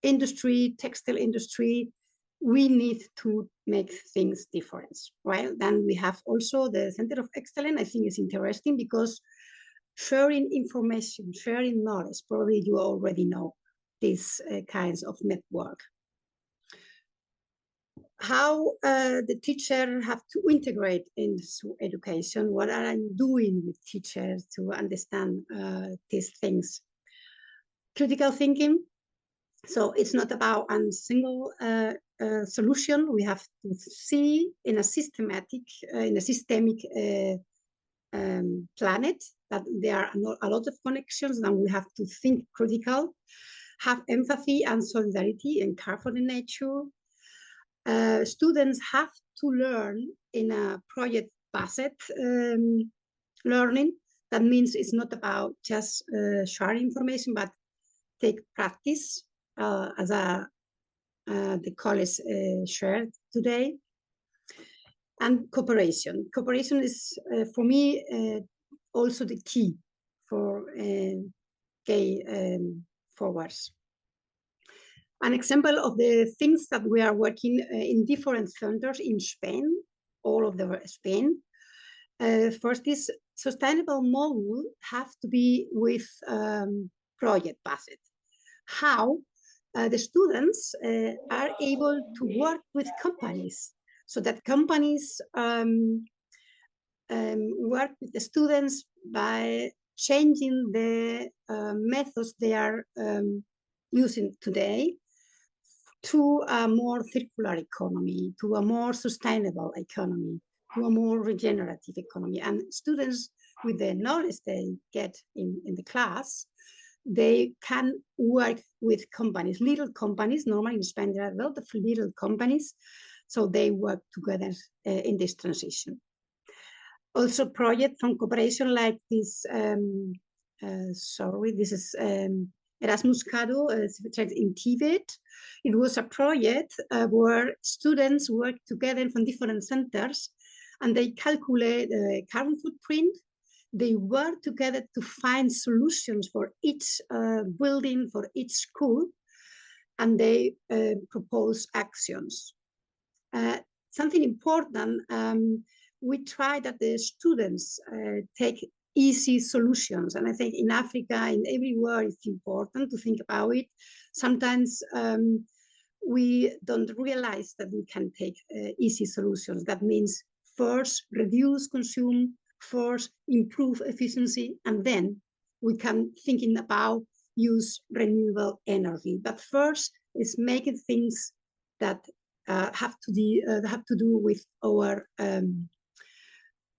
industry, textile industry. We need to make things different, right? Then we have also the Center of Excellence. I think it's interesting because sharing information, sharing knowledge, probably you already know these kinds of network. How the teacher have to integrate into education? What are I doing with teachers to understand these things? Critical thinking. So it's not about a single solution. We have to see in a systemic planet that there are a lot of connections, and we have to think critical, have empathy and solidarity and care for the nature, students have to learn in a project-based learning. That means it's not about just sharing information, but take practice as the college shared today. And cooperation. Cooperation is, for me, also the key for Gay Forwards. An example of the things that we are working in different centers in Spain, all over Spain. First is sustainable module have to be with project-based. How the students are able to work with companies, so that companies work with the students by changing the methods they are using today to a more circular economy, to a more sustainable economy, to a more regenerative economy. And students, with the knowledge they get in the class, they can work with companies, little companies. Normally in Spain, there are a lot of little companies, so they work together in this transition. Also project from cooperation like this, this is Erasmus Cado in Tibet. It was a project where students work together from different centers and they calculate the carbon footprint. They work together to find solutions for each building, for each school, and they propose actions. Something important, we try that the students take easy solutions. And I think in Africa and everywhere it's important to think about it. Sometimes we don't realize that we can take easy solutions. That means first reduce consume, first improve efficiency, and then we can thinking about use renewable energy. But first is making things that have to do with our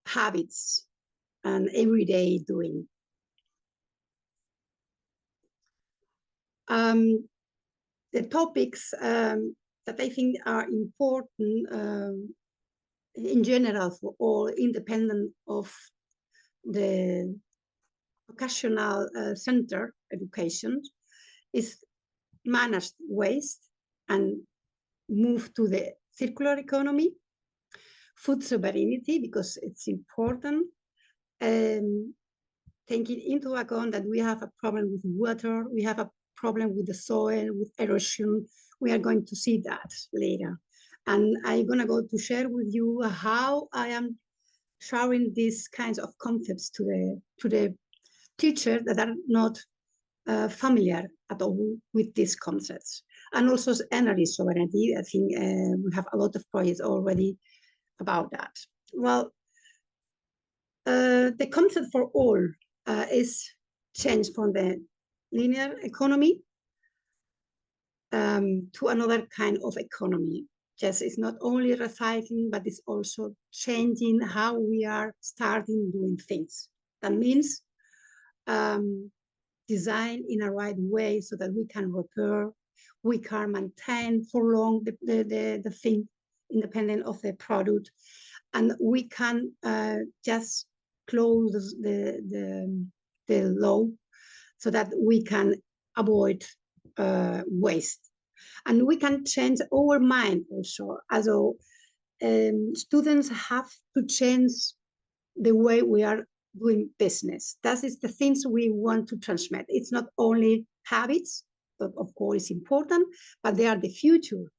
habits and everyday doing. The topics that I think are important in general for all, independent of the vocational center education, is managed waste and move to the circular economy, food sovereignty, because it's important, taking into account that we have a problem with water, we have a problem with the soil, with erosion. We are going to see that later. And I'm gonna go to share with you how I am sharing these kinds of concepts to the teachers that are not familiar at all with these concepts. And also energy sovereignty. I think we have a lot of projects already about that. Well, the concept for all is change from the linear economy to another kind of economy. Just it's not only recycling, but it's also changing how we are starting doing things. That means design in a right way so that we can repair, we can maintain for long the thing independent of the product, and we can just close the law so that we can avoid waste. And we can change our mind also. Also, students have to change the way we are doing business. That is the things we want to transmit. It's not only habits, but of course it's important, but they are the future.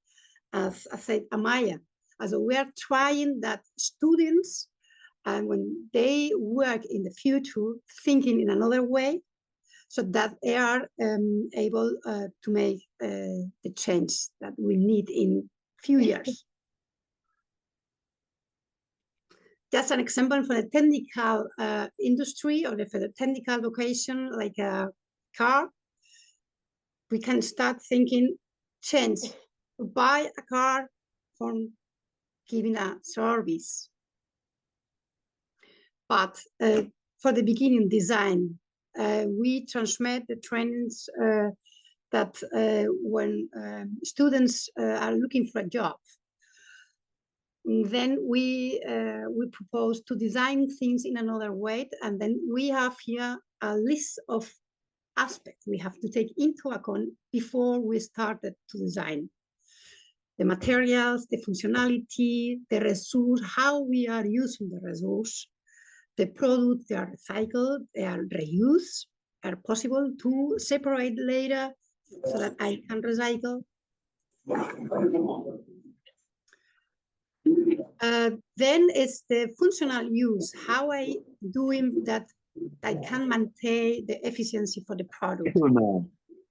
As I said, Amaya, also we are trying that students, when they work in the future, thinking in another way, so that they are able to make the change that we need in few years. Just an example for the technical industry or for the technical vocation, like a car, we can start thinking change, buy a car from giving a service. But for the beginning design, we transmit the trainings that when students are looking for a job, then we propose to design things in another way, and then we have here a list of aspects we have to take into account before we started to design. The materials, the functionality, the resource, how we are using the resource, the product, they are recycled, they are reused, are possible to separate later so that I can recycle. Then it's the functional use, how I doing that I can maintain the efficiency for the product.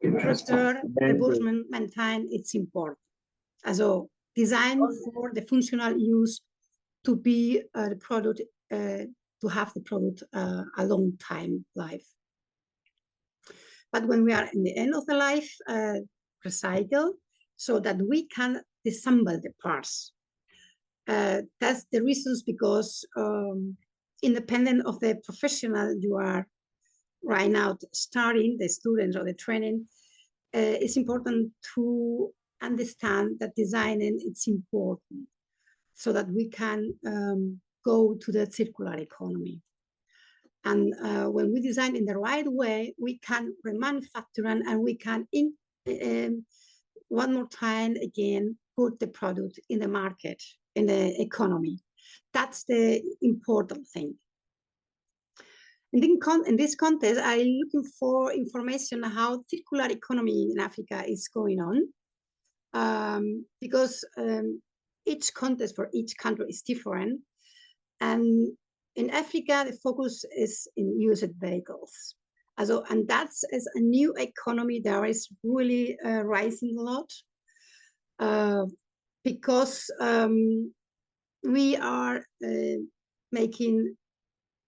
Restore, reimbursement, maintain, it's important. Also design for the functional use to be the product, to have the product a long time life. But when we are in the end of the life, recycle so that we can disassemble the parts. That's the reasons, because independent of the professional you are right now starting, the students or the training, it's important to understand that designing it's important so that we can go to the circular economy. And when we design in the right way, we can remanufacture and we can, one more time again, put the product in the market, in the economy. That's the important thing. In this context, I'm looking for information on how circular economy in Africa is going on, because each context for each country is different. And in Africa, the focus is in used vehicles. Also, and that's as a new economy that is really rising a lot, because we are making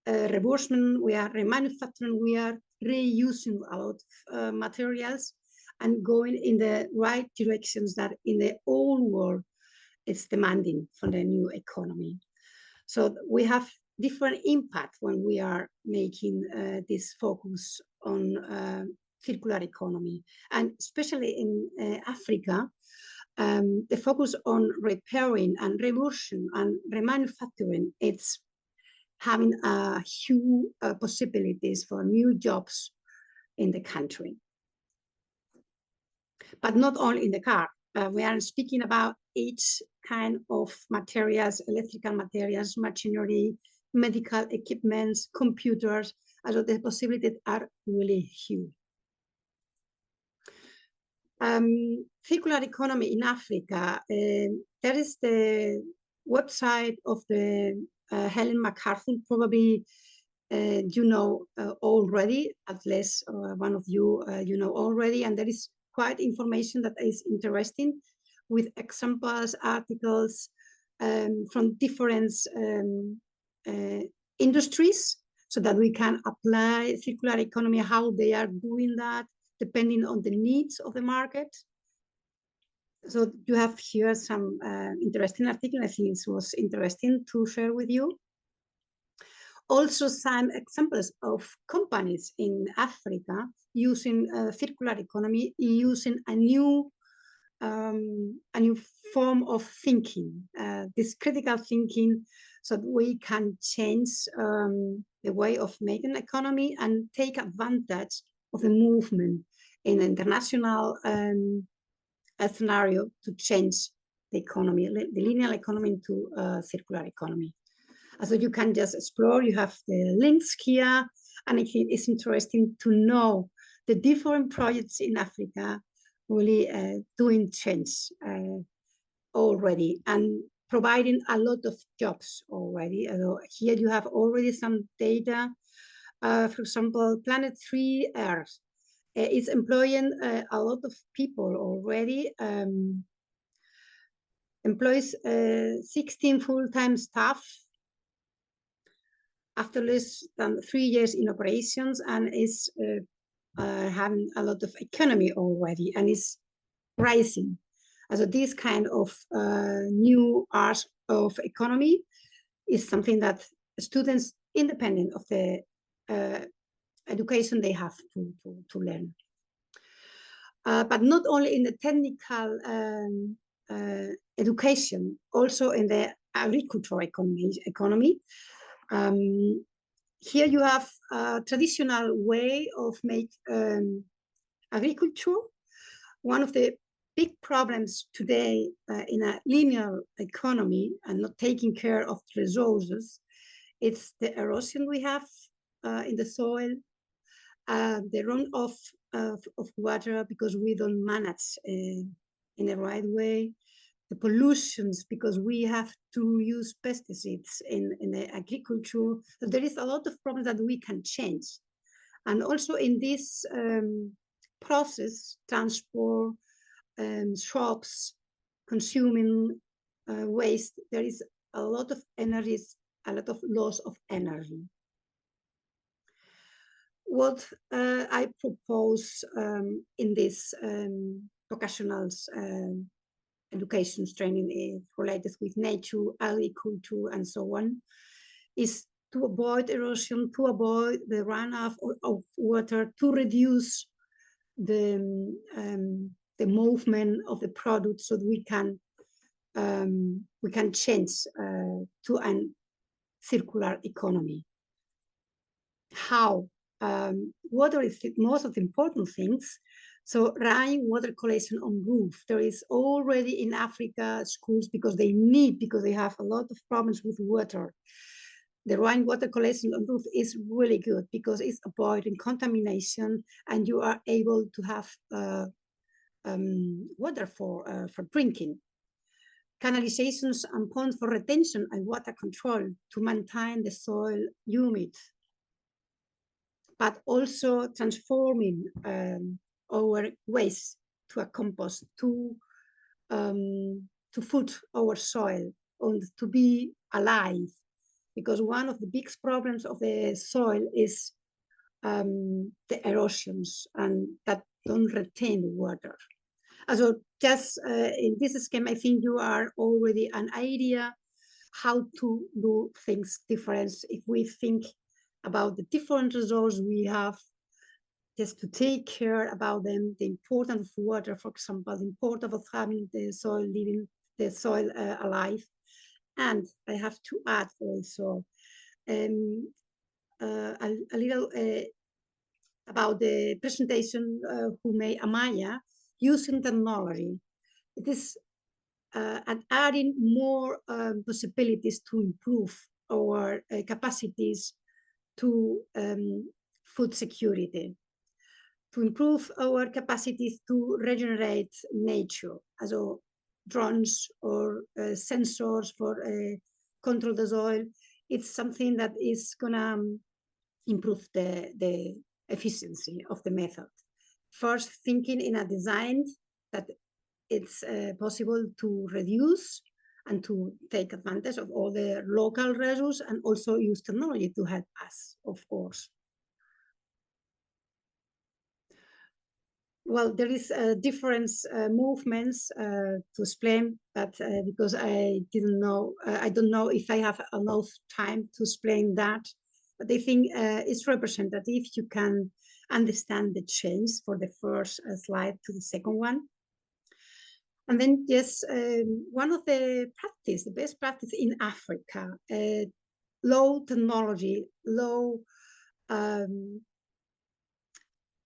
reimbursement, we are remanufacturing, we are reusing a lot of materials and going in the right directions that in the old world is demanding for the new economy. So we have different impact when we are making this focus on circular economy, and especially in Africa, the focus on repairing and reversion and remanufacturing, it's having huge possibilities for new jobs in the country. But not only in the car. We are speaking about each kind of materials, electrical materials, machinery, medical equipments, computers. So the possibilities are really huge. Circular economy in Africa, there is the website of the Helen MacArthur, probably you know already, at least one of you you know already, and there is quite information that is interesting with examples, articles from different industries, so that we can apply circular economy, how they are doing that, depending on the needs of the market. So you have here some interesting article. I think it was interesting to share with you. Also some examples of companies in Africa using circular economy, using a new form of thinking, this critical thinking, so that we can change the way of making economy and take advantage of the movement in international scenario to change the economy, the linear economy into circular economy. So you can just explore, you have the links here, and I think it's interesting to know the different projects in Africa really doing change already and providing a lot of jobs already. Here you have already some data. For example, Planet 3 Earth is employing a lot of people already, employs 16 full-time staff after less than 3 years in operations, and is having a lot of economy already and is rising. So this kind of new art of economy is something that students, independent of the education they have to learn. But not only in the technical education, also in the agricultural economy. Here you have a traditional way of make agriculture. One of the big problems today in a linear economy and not taking care of resources, it's the erosion we have in the soil, the runoff of water because we don't manage in the right way, the pollutions because we have to use pesticides in the agriculture. So there is a lot of problems that we can change. And also in this process, transport, shops, consuming waste, there is a lot of energy, a lot of loss of energy. What I propose in this vocational education training related with nature, agriculture, and so on, is to avoid erosion, to avoid the runoff of water, to reduce the movement of the product, so that we can change to a circular economy. How? Water is the most of the important things. So rainwater collection on roof. There is already in Africa schools because they have a lot of problems with water. The rainwater collection on roof is really good because it's avoiding contamination and you are able to have water for drinking. Canalizations and ponds for retention and water control to maintain the soil humid, but also transforming our waste to a compost, to food our soil, and to be alive. Because one of the big problems of the soil is the erosions and that don't retain water. So just in this scheme, I think you are already an idea how to do things different. If we think about the different resources we have, just to take care about them, the importance of water, for example, the importance of having the soil alive. And I have to add also a little about the presentation who made Amaya using technology. It is adding more possibilities to improve our capacities to food security, to improve our capacities to regenerate nature, also drones or sensors for control the soil. It's something that is gonna improve the efficiency of the method. First, thinking in a design that it's possible to reduce and to take advantage of all the local resources and also use technology to help us, of course. Well, there is different movements to explain, but because I didn't know, I don't know if I have enough time to explain that, but I think it's representative. You can understand the change for the first slide to the second one. And then just one of the best practice in Africa, low technology, not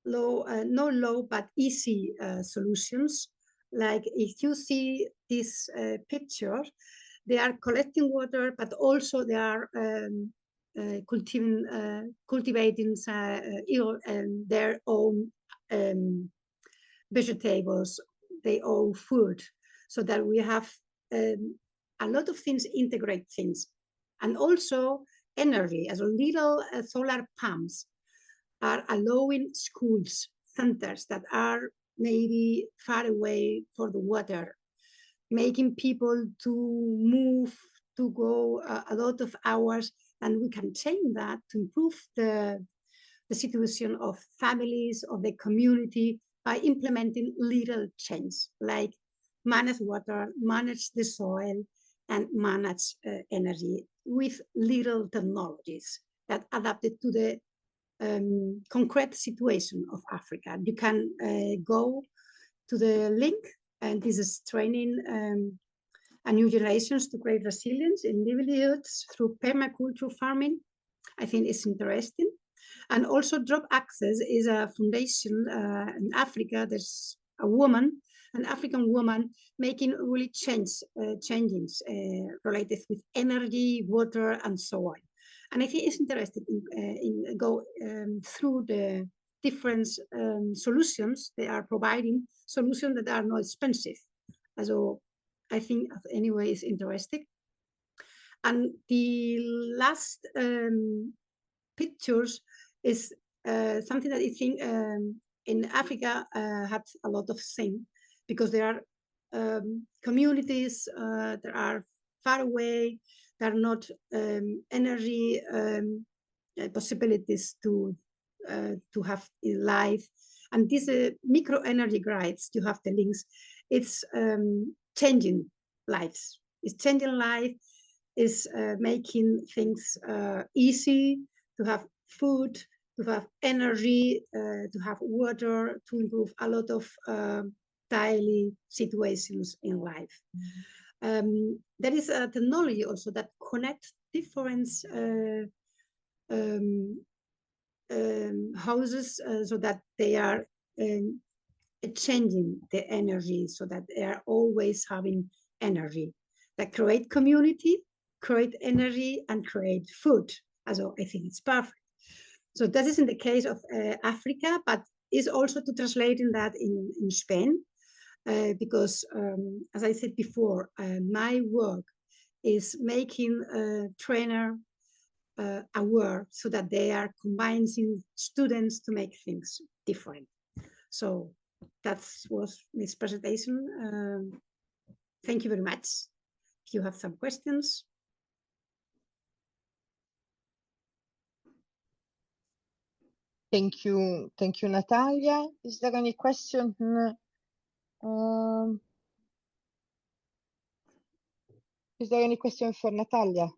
low, but easy solutions. Like if you see this picture, they are collecting water, but also they are cultivating their own vegetables, their own food, so that we have a lot of things, integrate things. And also energy, as little solar pumps are allowing schools, centers that are maybe far away for the water, making people to move, to go a lot of hours, and we can change that to improve the situation of families, of the community, by implementing little change, like manage water, manage the soil, and manage energy with little technologies that adapted to the concrete situation of Africa. You can go to the link, and this is training and new generations to create resilience in livelihoods through permaculture farming. I think it's interesting. And also Drop Access is a foundation in Africa. There's a woman, an African woman, making really changes related with energy, water, and so on. And I think it's interesting in go through the different solutions they are providing, solutions that are not expensive. So I think anyway is interesting. And the last pictures is something that I think in Africa had a lot of things, because there are communities that are far away, there are not energy possibilities to have in life. And these micro energy grids, you have the links, it's changing lives. It's changing life, is making things easy to have food, to have energy, to have water, to improve a lot of daily situations in life. There is a technology also that connects different houses so that they are changing the energy, so that they are always having energy, that create community, create energy, and create food. So I think it's perfect. So that is in the case of Africa, but is also to translating that in Spain, because as I said before, my work is making a trainer aware, so that they are combining students to make things different. So that was this presentation. Thank you very much. If you have some questions. Thank you, Natalia. Is there any question? Is there any question for Natalia?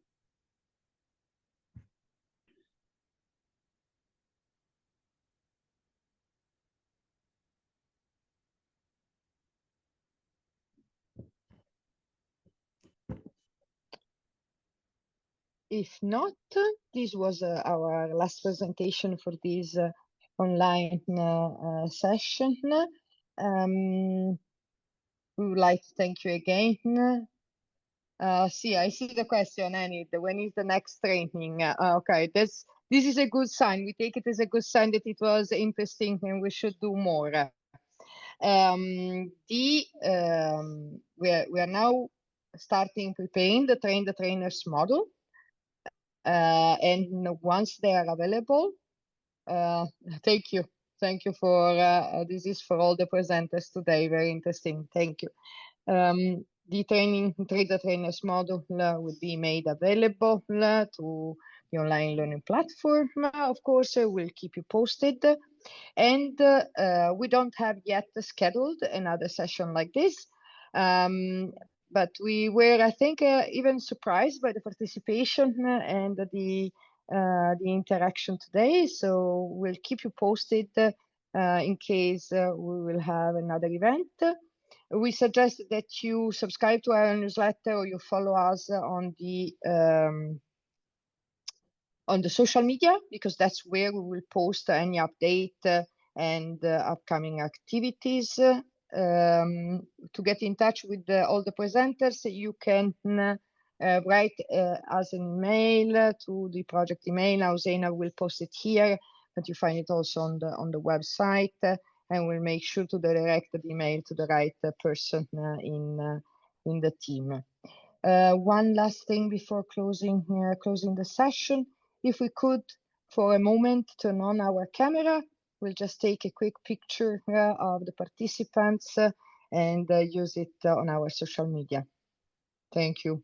If not, this was our last presentation for this online session. We would like to thank you again. See, I see the question, Annie. When is the next training? Okay, this is a good sign. We take it as a good sign that it was interesting and we should do more. We are now starting preparing the train the trainers model. And once they are available, thank you for this is for all the presenters today, very interesting, thank you. The the trainers model will be made available to the online learning platform. Of course, we'll keep you posted, and we don't have yet scheduled another session like this. But we were, I think, even surprised by the participation and the interaction today. So we'll keep you posted in case we will have another event. We suggest that you subscribe to our newsletter or you follow us on the social media, because that's where we will post any update and upcoming activities. To get in touch with all the presenters, you can write us an email to the project email. Now Zeina will post it here, but you find it also on the website, and we'll make sure to direct the email to the right person in the team. One last thing before closing the session, if we could for a moment turn on our camera. We'll just take a quick picture of the participants and use it on our social media. Thank you.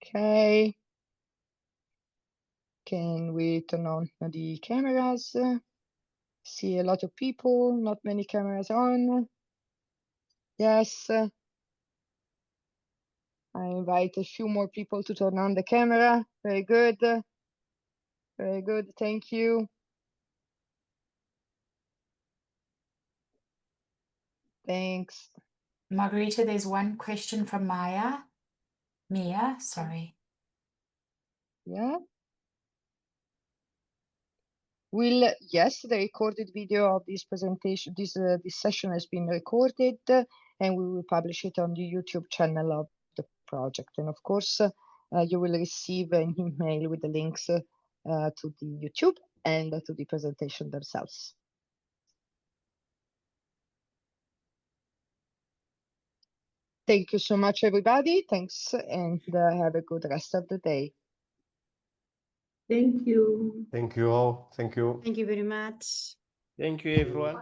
Okay. Can we turn on the cameras? See a lot of people, not many cameras on. Yes. I invite a few more people to turn on the camera. Very good. Very good. Thank you. Thanks. Margarita, there's one question from Mia, sorry. Yeah. Yes, the recorded video of this presentation, this session has been recorded, and we will publish it on the YouTube channel of the project. And of course, you will receive an email with the links to the YouTube and to the presentation themselves. Thank you so much, everybody. Thanks, and have a good rest of the day. Thank you. Thank you all. Thank you. Thank you very much. Thank you, everyone.